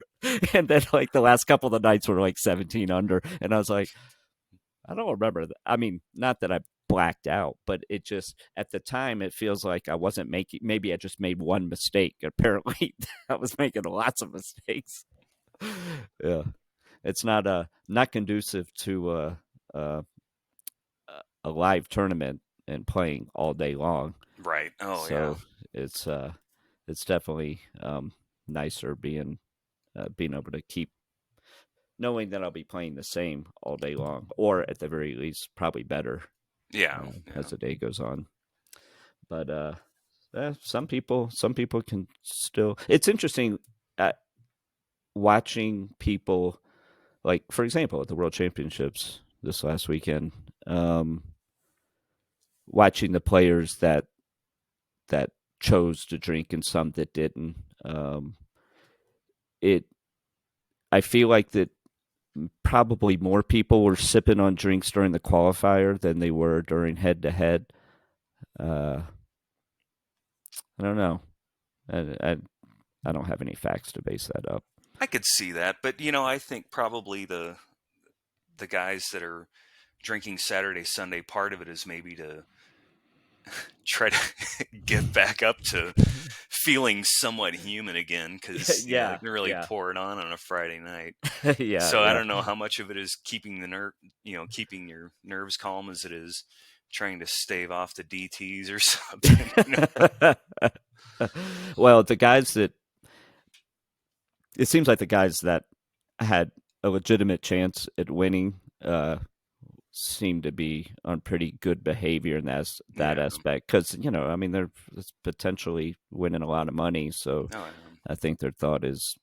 And then like the last couple of the nights were like 17 under. And I was like, I don't remember. I mean, not that I blacked out, but it just at the time it feels like I wasn't making, maybe I just made one mistake. Apparently I was making lots of mistakes. Yeah. It's not conducive to a live tournament and playing all day long. Right. Oh yeah. So it's definitely. nicer being able to keep knowing that I'll be playing the same all day long, or at the very least, probably better Yeah, yeah. as the day goes on. But some people can still. It's interesting watching people, like for example at the World Championships this last weekend, um, watching the players that chose to drink and some that didn't. It I feel like that probably more people were sipping on drinks during the qualifier than they were during head to head. I don't know. I I don't have any facts to base that up. I could see that, but I think probably the guys that are drinking Saturday, Sunday, part of it is maybe to try to get back up to feeling somewhat human again, because they've Yeah, been really yeah, pouring on a Friday night. yeah, So I yeah. don't know how much of it is keeping keeping your nerves calm as it is trying to stave off the DTs or something. Well, the guys that it seems like the guys that had a legitimate chance at winning seem to be on pretty good behavior in that Yeah. aspect because I mean they're potentially winning a lot of money, so Oh, I think their thought is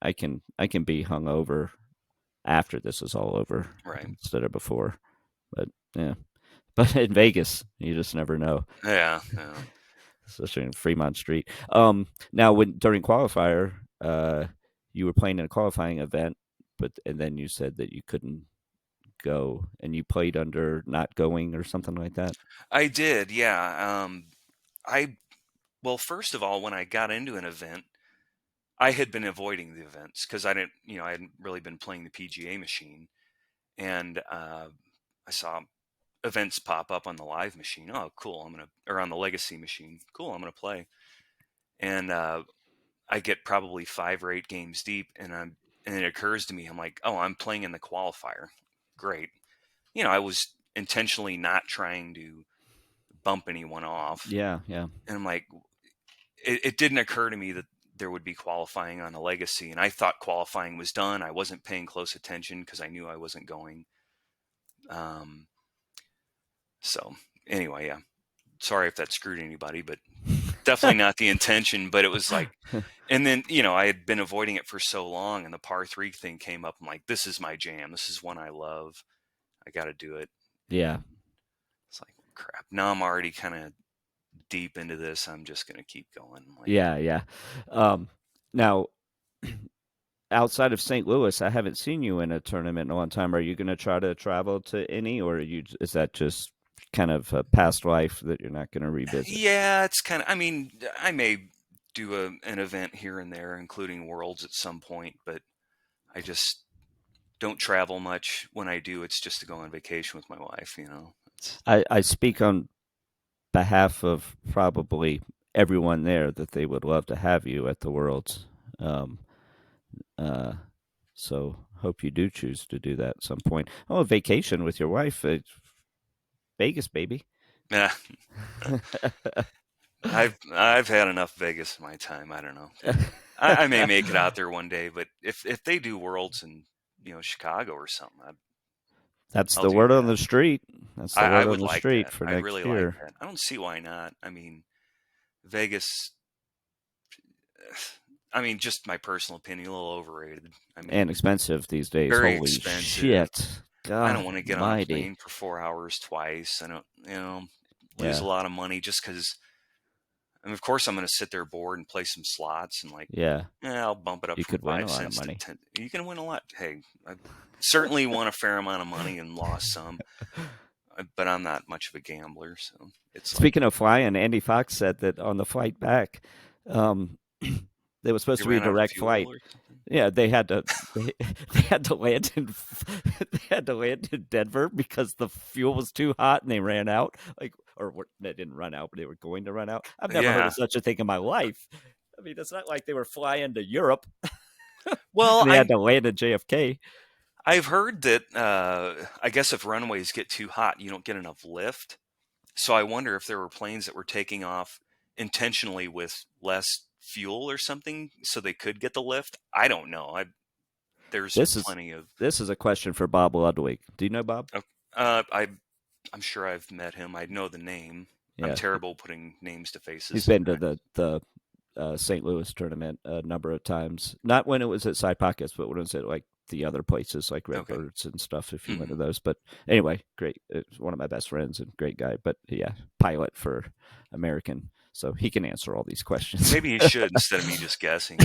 I can be hungover after this is all over right. instead of before. But yeah, but in Vegas, you just never know, Yeah. Yeah. especially in Fremont Street. Now when during qualifier, you were playing in a qualifying event, but and then you said that you couldn't go, and you played under not going or something like that. I did. Yeah. I Well, first of all, when I got into an event, I had been avoiding the events because I hadn't really been playing the PGA machine, and I saw events pop up on the live machine. Oh, cool! Or on the legacy machine. Cool! I'm gonna play, and I get probably 5 or 8 games deep, and it occurs to me, I'm like, oh, I'm playing in the qualifier. Great. I was intentionally not trying to bump anyone off, Yeah, yeah, and I'm like, it didn't occur to me that there would be qualifying on a legacy, and I thought qualifying was done. I wasn't paying close attention because I knew I wasn't going. Um, so anyway, yeah. Sorry if that screwed anybody, but definitely not the intention. But it was like, and then I had been avoiding it for so long, and the par three thing came up. I'm like, this is my jam. This is one I love. I got to do it. yeah, And it's like, crap. Now I'm already kind of deep into this. I'm just gonna keep going. I'm like, yeah, yeah. Um, Now, outside of St. Louis, I haven't seen you in a tournament in a long time. Are you going to try to travel to any, or is that just kind of a past life that you're not going to revisit? yeah, it's kind of. I mean, I may do an event here and there, including Worlds at some point, but I just don't travel much. When I do, it's just to go on vacation with my wife. It's, I speak on behalf of probably everyone there that they would love to have you at the Worlds. Um, uh, so hope you do choose to do that at some point. Oh, a vacation with your wife, Vegas, baby. yeah, I've had enough Vegas in my time. I don't know. I may make it out there one day, but if they do Worlds in Chicago or something, That's I'll the do word on that. the street. That's the I word on would the like street that. for I'd really next like year. that. I don't see why not. I mean, Vegas. I mean, just my personal opinion, a little overrated. I And mean, expensive these days. very Holy expensive. shit. I don't God want to get on a almighty. plane for 4 hours twice. I don't, lose a Yeah. lot of money just because. And of course, I'm going to sit there bored and play some slots and like, Yeah. I'll bump it up You from could win a five lot of cents to money. 10. You can win a lot. Hey, I certainly won a fair amount of money and lost some, but I'm not much of a gambler, so it's like Speaking of flying, Andy Fox said that on the flight back, um, it was supposed you to be a ran out of direct fuel flight. or something. Yeah, they had to land in they had to land in Denver because the fuel was too hot and they ran out. They didn't run out, but they were going to run out. I've never heard of Yeah. such a thing in my life. I mean, it's not like they were flying to Europe Well, and they had to land at JFK. I've heard that I guess if runways get too hot, you don't get enough lift. So I wonder if there were planes that were taking off intentionally with less fuel or something so they could get the lift. I don't know. There's This is plenty of. this is a question for Bob Ludwig. Do you know Bob? I I'm sure I've met him. I know the name. I'm Yeah, terrible putting names to he's faces. been to the St. Louis tournament a number of times. Not when it was at Side Pockets, but when it was at like the other places like Okay. Redbirds and stuff. If you went Hmm. to those, but anyway, great. It's one of my best friends and great guy. But yeah, pilot for American, so he can answer all these questions. Maybe you should instead of me just guessing.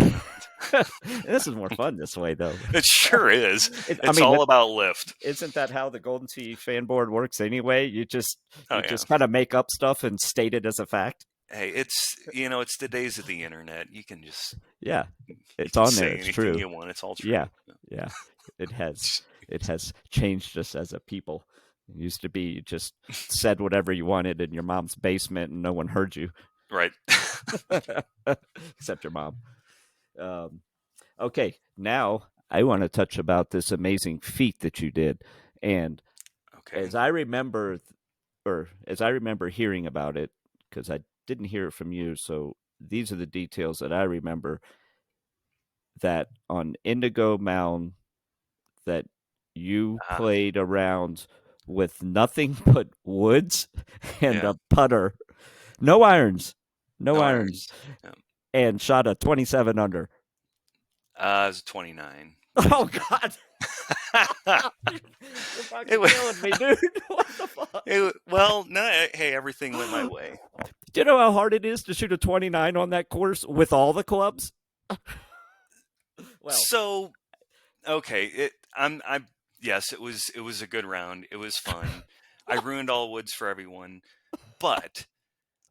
This is more fun this way, though. It sure is. I It's mean, all about lift. isn't that how the Golden Tee fan board works anyway? Oh You yeah. just kind of make up stuff and state it as a fact. Hey, it's the days of the internet. You can just Yeah, you it's can on there. say It's anything true. you want. It's all Yeah, true. yeah. It has changed us as a people. It used to be you just said whatever you wanted in your mom's basement and no one heard you, Right. except your mom. Um, okay, now I want to touch about this amazing feat that you did, and Okay. as I remember, or as I remember hearing about it, because I didn't hear it from you, so these are the details that I remember. That on Indigo Mound, that you Ah, played around with nothing but woods and yeah. a putter, no irons, no No irons, irons. Yeah. and shot a 27 under. It was 29, but Oh God! You're it fucking was. killing me, dude. What the fuck? Well, no. Hey, everything went my way. Do you know how hard it is to shoot a 29 on that course with all the clubs? Well, So okay, I'm yes, it was a good round. It was fun. I ruined all woods for everyone, but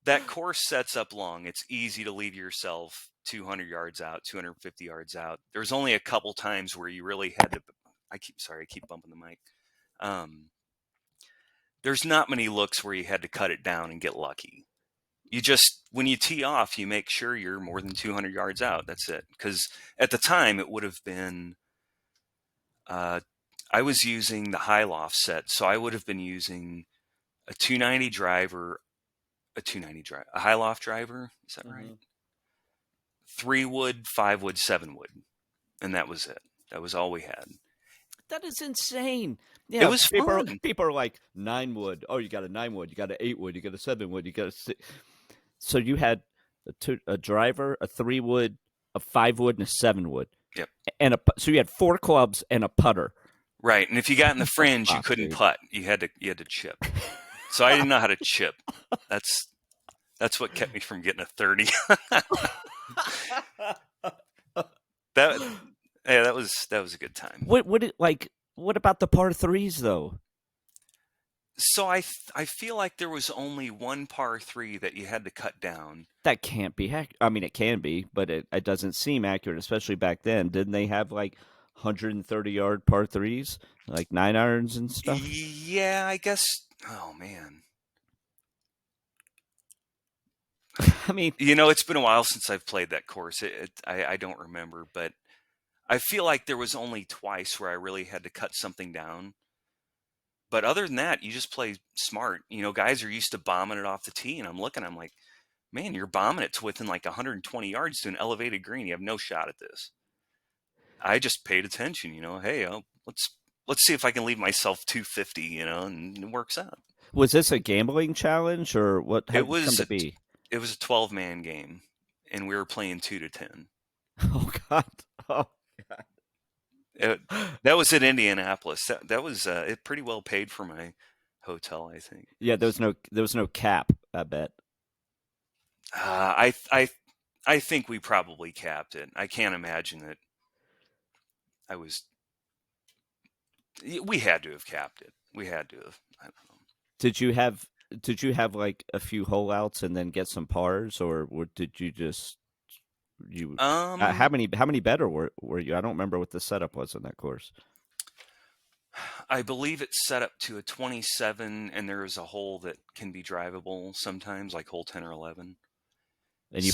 that course sets up long. It's easy to leave yourself 200 yards out, 250 yards out. There's only a couple times where you really had to. I keep bumping the mic. Um, there's not many looks where you had to cut it down and get lucky. You just, when you tee off, you make sure you're more than 200 yards out. That's it. Because at the time, it would have been, uh, I was using the high loft set, so I would have been using a 290 driver, a high loft driver. Is that right? mhm. 3 wood, 5 wood, 7 wood, and that was it. That was all we had. That is insane. It Yeah, was fun. people are like 9 wood. Oh, you got a 9 wood. You got an 8 wood. You got a 7 wood. You got a six. So you had a driver, a 3 wood, a 5 wood, and a 7 wood, Yep. and so you had 4 clubs and a putter. Right. And if you got in the What the fringe, you fuck, couldn't dude? putt. You had to chip. So I didn't know how to chip. That's what kept me from getting a 30. that Yeah, that was a good time. What about the par threes though? So I feel like there was only one par 3 that you had to cut down. That can't be I mean, it can be, but it doesn't seem accurate, especially back then. Didn't they have like 130-yard par threes, like 9 irons and stuff? Yeah, I guess. Oh man. I mean, It's been a while since I've played that course. I don't remember, but I feel like there was only twice where I really had to cut something down. But other than that, you just play smart. Guys are used to bombing it off the tee, and I'm like, man, you're bombing it to within like 120 yards to an elevated green. You have no shot at this. I just paid attention. Hey, let's see if I can leave myself 250. And it works out. was this a gambling challenge or what? How It did it come was to a be? it was a 12-man game, and we were playing 2 to 10. Oh God! Oh, It, that was at Indianapolis. That was it. Pretty well paid for my hotel, I think. yeah. There was no cap. I bet. I think we probably capped it. I can't imagine that I was. We had to have capped it. We had to have. I don't know. Did you have did you have like a few hole outs and then get some pars, or did you just you? Um, How many better were you? I don't remember what the setup was on that course. I believe it's set up to a 27, and there is a hole that can be drivable sometimes, like hole 10 or 11. And So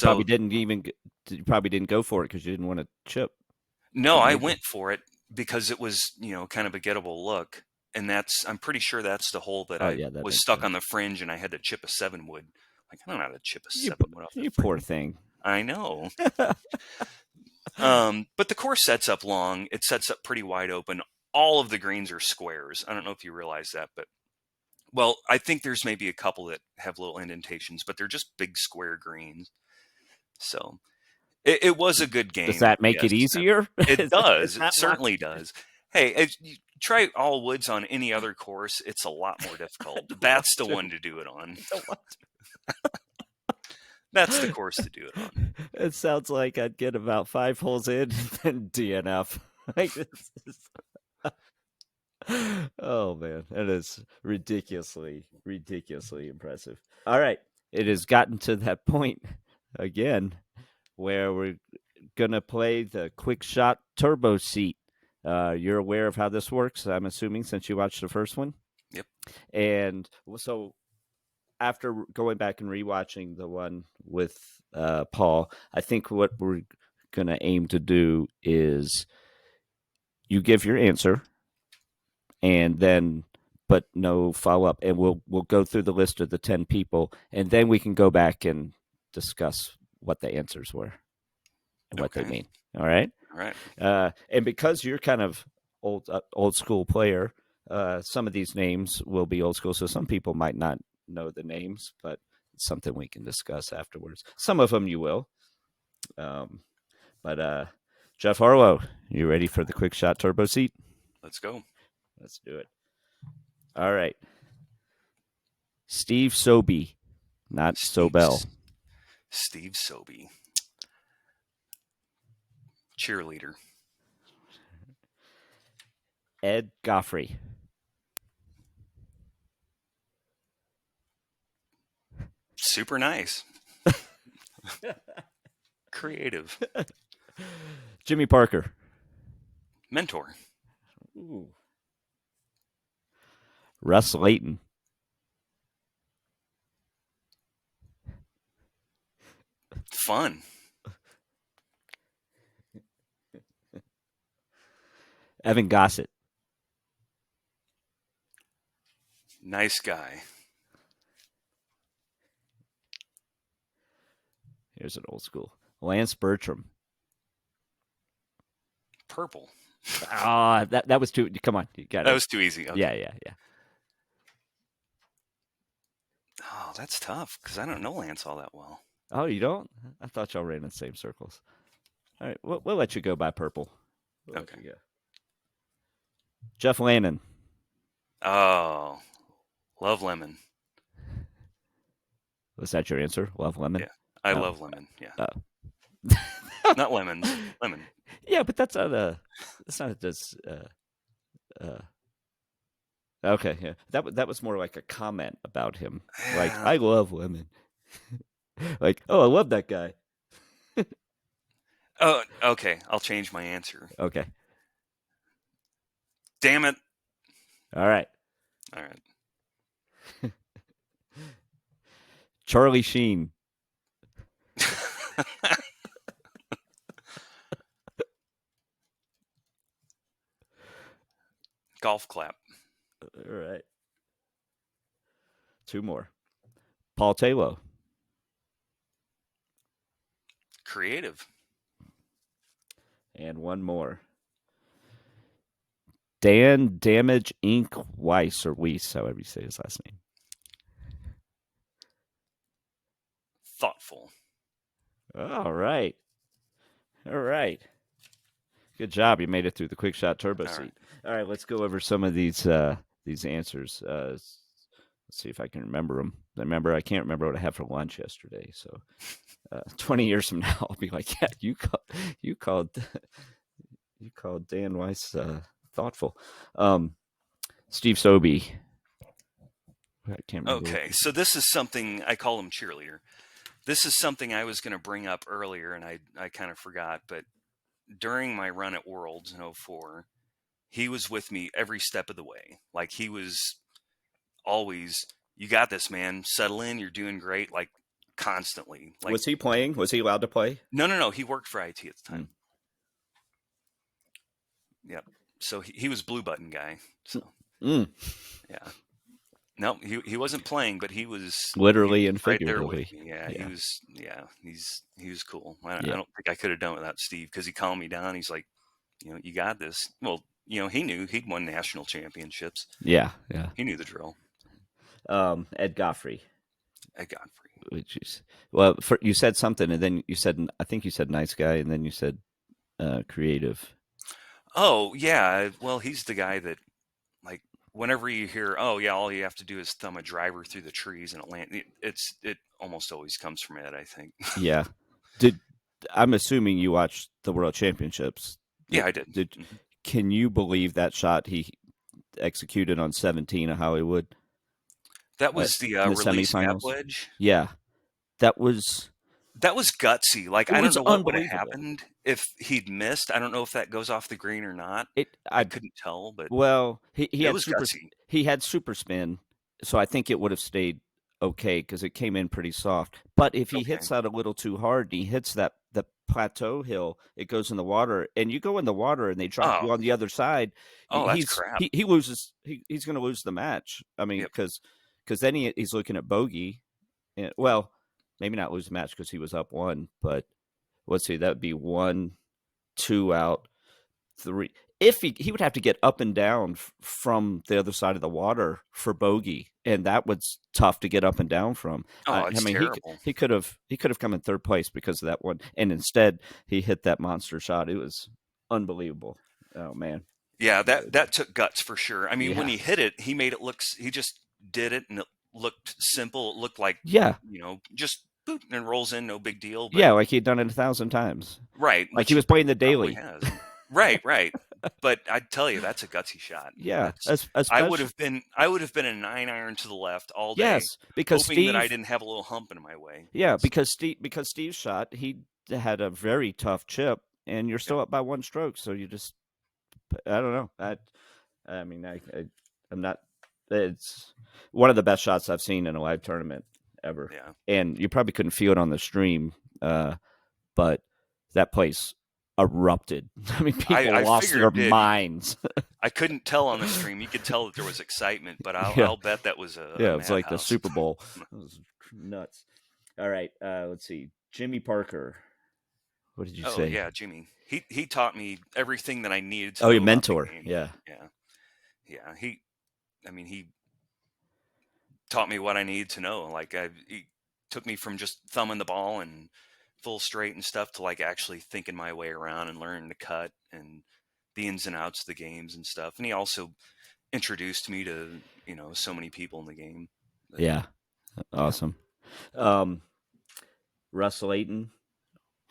you probably didn't go for it because you didn't want to chip no, on I major. went for it because it was, kind of a gettable look. And I'm pretty sure that's the hole that Oh I yeah, that was makes stuck sense. on the fringe and I had to chip a 7 wood. Like, I don't know how to chip a You 7 wood off the you poor fringe. thing. I know. But the course sets up long. It sets up pretty wide open. All of the greens are squares. I don't know if you realize that, but well, I think there's maybe a couple that have little indentations, but they're just big square greens. So it was a good Does game. that make Yes, it easier? it Is does. It that why? certainly does. Hey, if you try all woods on any other course, it's a lot more I difficult. don't want That's the to. one to do it on. I don't want That's the to. course to do it on. It sounds like I'd get about 5 holes in and then DNF. Like this is oh man, that is ridiculously impressive. All right, it has gotten to that point again where we're gonna play the quick shot turbo seat. You're aware of how this works, I'm assuming, since you watched the first one. Yep. And so after going back and rewatching the one with Paul, I think what we're gonna aim to do is you give your answer and then but no follow up, and we'll go through the list of the 10 people, and then we can go back and discuss what the answers were and what they Okay. mean. All right. All right. And because you're kind of old school player, some of these names will be old school, so some people might not know the names, but it's something we can discuss afterwards. Some of them you will. But Jeff Harlow, you ready for the quick shot turbo seat? Let's go. Let's do it. All right. Steve Sobey, not Steve Sobel. Steve Sobey. Cheerleader. Ed Goffrey. Super nice. Creative. Jimmy Parker. Mentor. Ooh. Russ Layton. Fun. Evan Gossett. Nice guy. Here's an old school. Lance Bertram. Purple. That was too. Come on, you got That it. was too easy. Okay. Yeah. Oh, that's tough because I don't know Lance all that well. Oh, you don't? I thought y'all ran in the same circles. All right, we'll let you go by purple. We'll Okay. let you go. Jeff Lannon. Oh, love lemon. Was that your answer? Love lemon? Yeah, I Oh. love lemon. Yeah, Oh. not lemons. Lemon. Yeah, but that's not a. That's not a. Okay, yeah, that was more like a comment about him. Like, Yeah. I love women. Like, oh, I love that guy. Oh, okay. I'll change my answer. Okay, Damn it. all right. All right. Charlie Sheen. Golf clap. All right. Two more. Paul Taylor. Creative. And one more. Dan Damage Inc. Weiss or Weiss, however you say his last name. Thoughtful. All right. All right. Good job. You made it through the quick shot turbo All seat. right. All right, let's go over some of these answers. Let's see if I can remember them. I can't remember what I had for lunch yesterday. So 20 years from now, I'll be like, yeah, you called Dan Weiss thoughtful. Steve Sobey. I can't remember. Okay, so this is something I call him cheerleader. This is something I was going to bring up earlier, and I kind of forgot. But during my run at Worlds in 04, he was with me every step of the way. Like he was always, you got this, man. Settle in. You're doing great. Like constantly. Like Was he playing? Was he allowed to play? no. He worked for IT at the time. Yep. So he was blue button guy. So Mm. yeah. No, he wasn't playing, but he Literally was and right there with figuratively. me. Yeah, Yeah. he was cool. I Yeah. don't think I could have done it without Steve because he calmed me down. He's like, you got this. Well, he knew he'd won national championships. Yeah. Yeah. He knew the drill. Ed Goffrey, At Godfrey. which is, well, you said something, and then you said, I think you said nice guy, and then you said creative. Oh yeah, well he's the guy that like whenever you hear, oh yeah, all you have to do is thumb a driver through the trees and it land. It almost always comes from Ed, I think. Yeah. Did I'm assuming you watched the World Championships. Yeah, I did. Did Mhm. Can you believe that shot he executed on 17 of Hollywood That was the in the release gap semifinals? wedge. Yeah, that was That was gutsy. Like it I don't was know what would have unbelievable. happened if he'd missed. I don't know if that goes off the green or not. It I I couldn't tell, but Well, it was gutsy. he had super spin, so I think it would have stayed okay because it came in pretty soft. But if he hits Okay. that a little too hard, and he hits that the plateau hill, it goes in the water, and you go in the water, and they drop Oh, you on the other side. oh, that's crap. He loses. He's going to lose the match. I mean, Yep. because then he's looking at bogey. And, well, maybe not lose the match because he was up one, but let's see, that would be 1, 2 out, three. If he would have to get up and down from the other side of the water for bogey, and that was tough to get up and down from. Oh, I it's mean, terrible. he could have come in third place because of that one, and instead he hit that monster shot. It was unbelievable. Oh man, Yeah, that took guts for sure. I mean, when yeah, he hit it, he made it look. He just did it, and it looked simple. It looked like yeah, just boot and rolls in, no big deal. But yeah, like he'd done it 1,000 times, right, like which he he was playing the probably daily. has. Right, right. But I'd tell you that's a gutsy shot. Yeah, That's especially I would have been a 9 iron to the left all day, yes, because hoping that I Steve. didn't have a little hump in my way. Yeah, So because Steve's shot, he had a very tough chip, and you're yep, still up by one stroke. So you just, I don't know. I mean, I'm not. It's one of the best shots I've seen in a live tournament ever, yeah. and you probably couldn't feel it on the stream, but that place erupted. I mean, people I lost figure their it did. minds. I couldn't tell on the stream. You could tell that there was excitement, but Yeah, I'll bet that was a yeah, it's like the madhouse. Super Bowl. It was nuts. All right, let's see. Jimmy Parker. What did you Oh say? yeah, Jimmy. He taught me everything that I needed to Oh, know your about the mentor. game. Yeah. Yeah, yeah. I mean, he taught me what I needed to know. He took me from just thumbing the ball and full straight and stuff to like actually thinking my way around and learning to cut and the ins and outs of the games and stuff. And he also introduced me to so many people in the game. But Yeah. yeah. Awesome. Um, Russ Layton.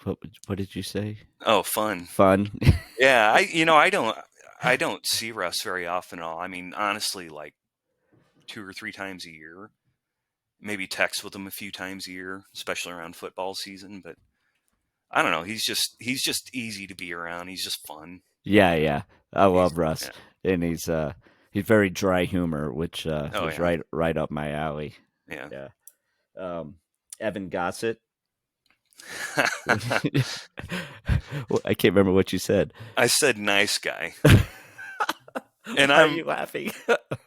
What did you say? Oh, fun. Fun. Yeah, I don't see Russ very often at all. I mean, honestly, like 2 or 3 times a year. Maybe text with him a few times a year, especially around football season. But I don't know. He's just easy to be around. He's just fun. Yeah, yeah. I He's love Russ, yeah. and he's very dry humor, which Oh was yeah. right up my alley. Yeah. Yeah. Evan Gossett. Well, I can't remember what you said. I said nice guy, and Why are you laughing?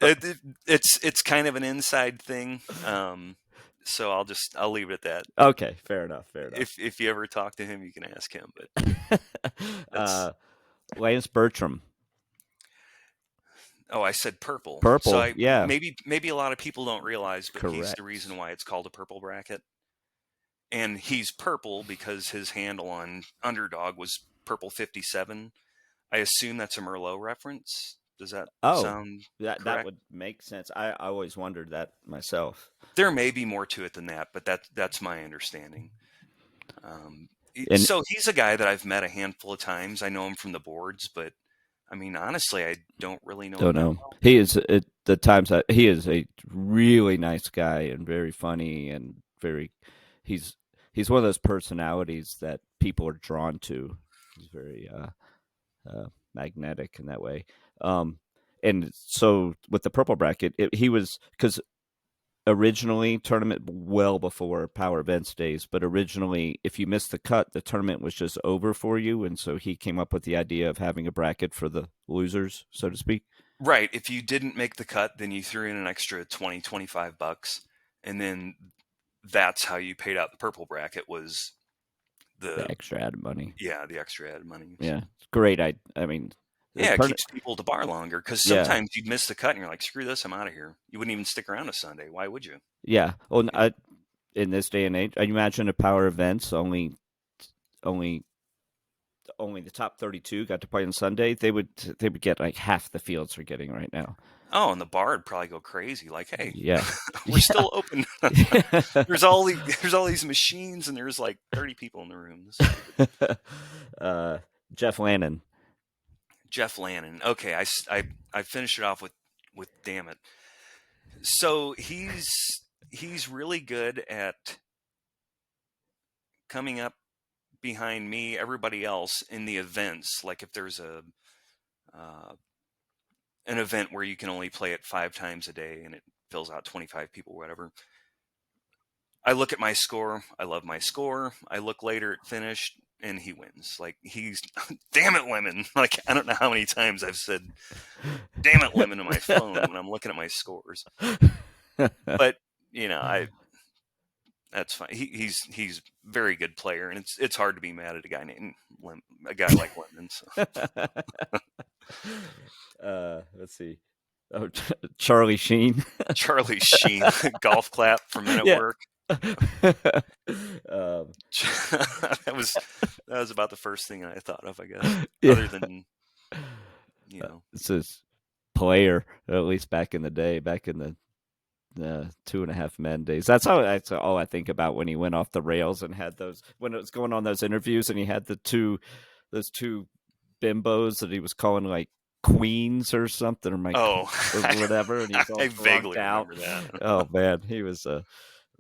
it's kind of an inside thing. So I'll leave it at that. Okay, fair enough. Fair enough. If you ever talk to him, you can ask him. But that's uh, Lance Bertram. oh, I said purple. So Purple. I Yeah, maybe a lot of people don't realize, but he's the correct. reason why it's called a purple bracket. And he's purple because his handle on Underdog was purple 57. I assume that's a Merlot reference. Does that Oh, sound that correct? would make sense. I always wondered that myself. There may be more to it than that, but that's my understanding. And So he's a guy that I've met a handful of times. I know him from the boards, but I mean, honestly, I don't really know him don't that know. well. He is at the times that he is a really nice guy and very funny and very he's one of those personalities that people are drawn to. He's very magnetic in that way. Um, and so with the purple bracket, he was because originally tournament well before power events days, but originally if you missed the cut, the tournament was just over for you, and so he came up with the idea of having a bracket for the losers, so to speak. Right. If you didn't make the cut, then you threw in an extra 20, $25, and then that's how you paid out the purple bracket was The the extra added money. yeah, the extra added money. Yeah, it's great. I mean, the Yeah, it turn. keeps people at the bar longer because Yeah, sometimes you'd miss the cut and you're like, screw this, I'm out of here. You wouldn't even stick around a Sunday. Why would you? yeah. Well, You know? in this day and age, I imagine the power events only only the top 32 got to play on Sunday. They would get like half the fields they're getting right now. Oh, and the bar would probably go crazy. Like, hey, Yeah, we're yeah. still open. There's all these machines and there's like 30 people in the room. This is stupid. uh, Jeff Lannon. Jeff Lannon. Okay, I finished it off with damn it. So he's really good at coming up behind me, everybody else in the events. Like if there's a uh, an event where you can only play it 5 times a day and it fills out 25 people, whatever. I look at my score. I love my score. I look later at finished and he wins. Like he's damn it, Lemon. Like I don't know how many times I've said damn it, Lemon to my phone when I'm looking at my scores. But I that's fine. He's very good player, and it's hard to be mad at a guy named a guy like Lemon. So. Let's see. Oh, Charlie Sheen. Charlie Sheen, golf clap for Men at Yeah. Work. um, that was about the first thing I thought of, I guess. yeah. Other than This is player, at least back in the day, back in the 2.5 Men days. That's all I think about when he went off the rails and had those when it was going on those interviews and he had those two bimbos that he was calling like queens or something oh, or whatever, and he's all I drugged vaguely out. remember that. Oh man, he was a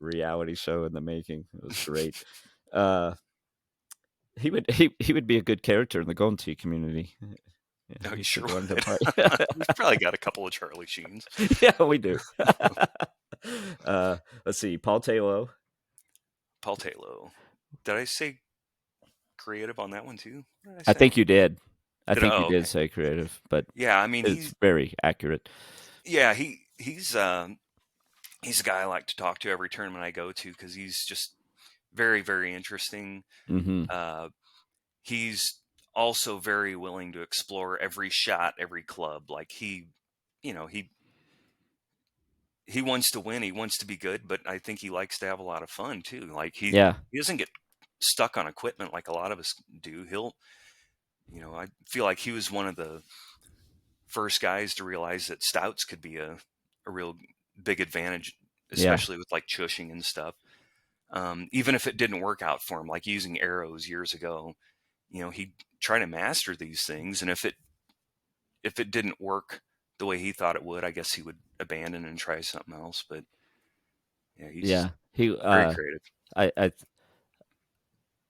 reality show in the making. It was great. Uh, he would be a good character in the Golden Tee community. Yeah, Oh, you he sure should run the would. party. We've probably got a couple of Charlie Sheens. Yeah, we do. Let's see, Paul Taylor. Paul Taylor. Did I say creative on that one too? What did I I say? think you did. I Did I? think you Oh, did okay. say creative, but Yeah, I mean it's very accurate. he's a guy I like to talk to every tournament I go to because he's just very, very interesting. Hmm. Uh, he's also very willing to explore every shot, every club. Like you know, he wants to win, he wants to be good, but I think he likes to have a lot of fun too. Like Yeah, he doesn't get stuck on equipment like a lot of us do. I feel like he was one of the first guys to realize that stouts could be a real big advantage, yeah, especially with like chushing and stuff. Even if it didn't work out for him, like using arrows years ago, he'd try to master these things. And if it didn't work the way he thought it would, I guess he would abandon and try something else. But yeah, he's yeah. He, very creative. I,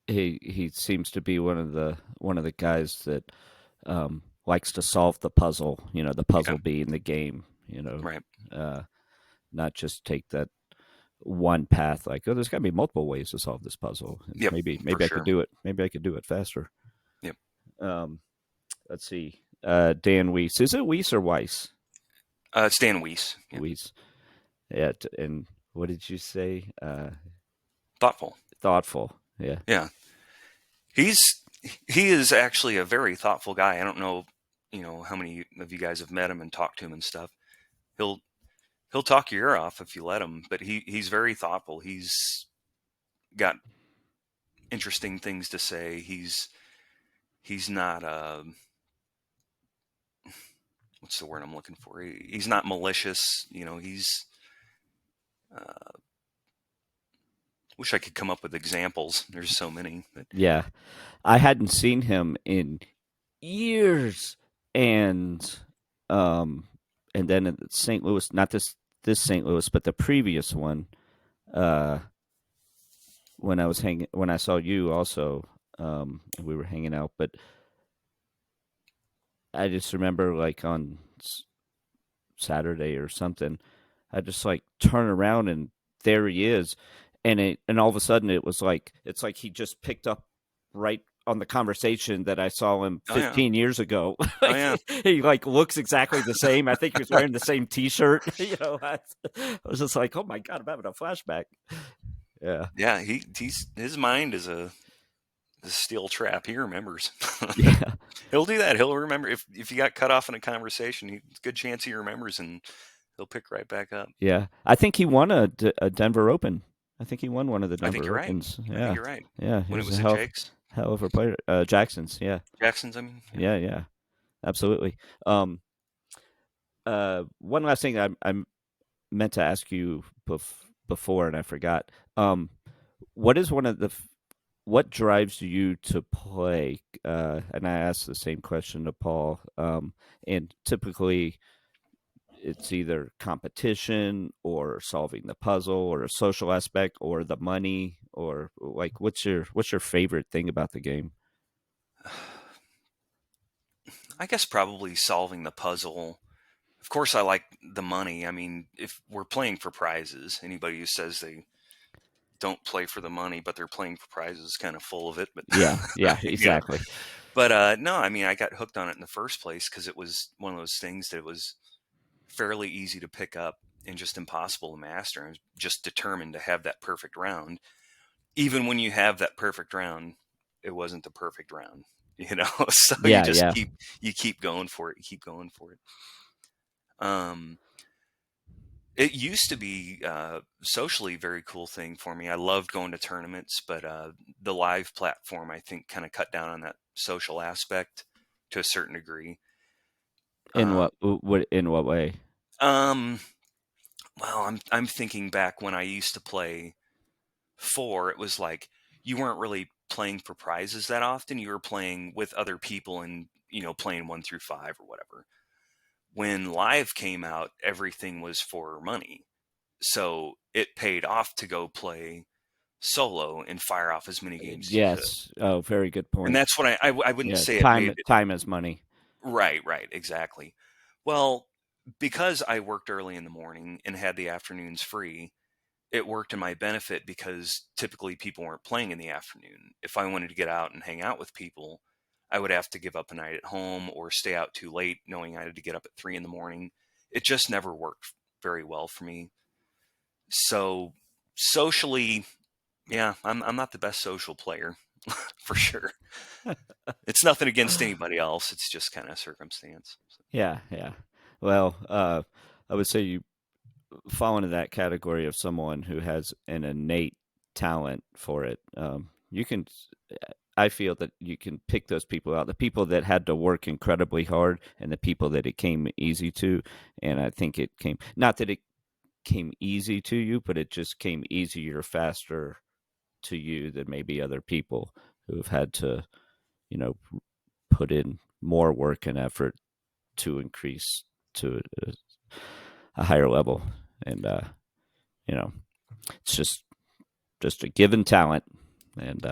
he seems to be one of the guys that likes to solve the puzzle. The Yeah, puzzle being the game. right. Uh, not just take that one path. Like, oh, there's got to be multiple ways to solve this puzzle, and Yep, maybe for I could sure. do it. Maybe I could do it faster. Yep. Um, let's see. Dan Weiss. Is it Weiss or Weiss? It's Dan Weiss. Yeah. Weiss. Yeah. And what did you say? Thoughtful. Thoughtful. Yeah. Yeah. He's he is actually a very thoughtful guy. I don't know, how many of you guys have met him and talked to him and stuff. He'll he'll talk your ear off if you let him, but he's very thoughtful. He's got interesting things to say. He's not what's the word I'm looking for? He's not malicious. He's wish I could come up with examples. There's so many. But Yeah. I hadn't seen him in years, and um, and then in St. Louis, not this St. Louis, but the previous one, uh, when I saw you also, and we were hanging out, but I just remember like on Saturday or something, I just like turn around and there he is, and all of a sudden it's like he just picked up right on the conversation that I saw him Oh yeah. 15 years ago. Oh Like yeah. he like looks exactly the same. I think he was wearing the same T-shirt. I was just like, oh my god, I'm having a flashback. Yeah, Yeah. He's his mind is a steel trap. He remembers. yeah, He'll do that. He'll remember if you got cut off in a conversation. It's a good chance he remembers, and he'll pick right back up. yeah. I think he won a Denver Open. I think he won one of the I think Denver you're right. Opens. I think Yeah, you're right. yeah. He When it was a was at Jake's, hell of a player. Jackson's. Yeah, Jackson's. I mean, yeah. yeah, yeah. Absolutely. Um, one last thing I meant to ask you before, and I forgot. What is one of the what drives you to play? And I asked the same question to Paul. And typically, it's either competition or solving the puzzle or a social aspect or the money or like what's your favorite thing about the game? I guess probably solving the puzzle. Of course, I like the money. I mean, if we're playing for prizes, anybody who says they don't play for the money, but they're playing for prizes is kind of full of it. But Yeah, yeah, you know, exactly. but no, I mean, I got hooked on it in the first place because it was one of those things that was fairly easy to pick up and just impossible to master. I was just determined to have that perfect round. Even when you have that perfect round, it wasn't the perfect round, So Yeah, yeah. you keep going for it. You keep going for it. Um, it used to be socially very cool thing for me. I loved going to tournaments, but the live platform I think kind of cut down on that social aspect to a certain degree. In Um, what way? um, well, I'm thinking back when I used to play four. It was like you weren't really playing for prizes that often. You were playing with other people and playing 1 through 5 or whatever. When live came out, everything was for money. So it paid off to go play solo and fire off as many games as you could. Yes. Oh, very good And point. that's what I wouldn't Yeah, say it made it time is money. right, exactly. Well, because I worked early in the morning and had the afternoons free, it worked in my benefit because typically people weren't playing in the afternoon. If I wanted to get out and hang out with people, I would have to give up a night at home or stay out too late knowing I had to get up at 3 in the morning. It just never worked very well for me. So socially, yeah, I'm not the best social player for sure. It's nothing against anybody else. It's just kind of circumstance. Yeah, yeah. Well, I would say you fall into that category of someone who has an innate talent for it. You can, I feel that you can pick those people out, the people that had to work incredibly hard and the people that it came easy to. And I think it came, not that it came easy to you, but it just came easier, faster to you than maybe other people who have had to, you know, put in more work and effort to increase to a higher level. And, you know, it's just a given talent, and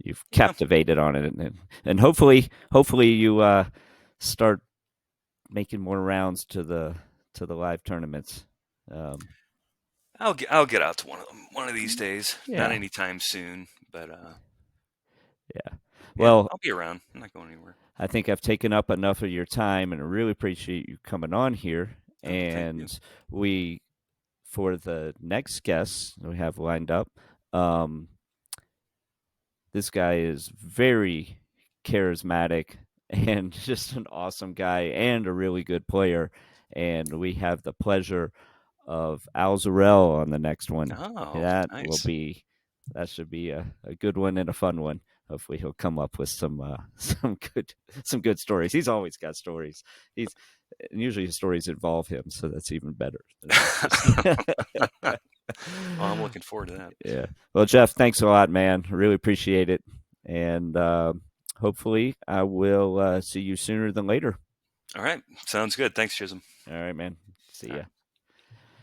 you've Yeah, captivated on it, and hopefully you start making more rounds to the live tournaments. Um, I'll get out to one of them one of these days. Not yeah, anytime soon, but yeah. yeah, Well, I'll be around. I'm not going anywhere. I think I've taken up enough of your time, and I really appreciate you coming on here. Oh, thank you. And we, for the next guest we have lined up, um, this guy is very charismatic and just an awesome guy and a really good player. And we have the pleasure of Al Zarel on the next one. Oh, That will nice. be that should be a good one and a fun one. Hopefully he'll come up with some some good stories. He's always got stories. He's and usually his stories involve him, so that's even better. Well, I'm looking forward to that. Yeah. Well, Jeff, thanks a lot, man. Really appreciate it. And hopefully I will see you sooner than later. All right, sounds good. Thanks, Chisholm. All right, man. See All ya. right.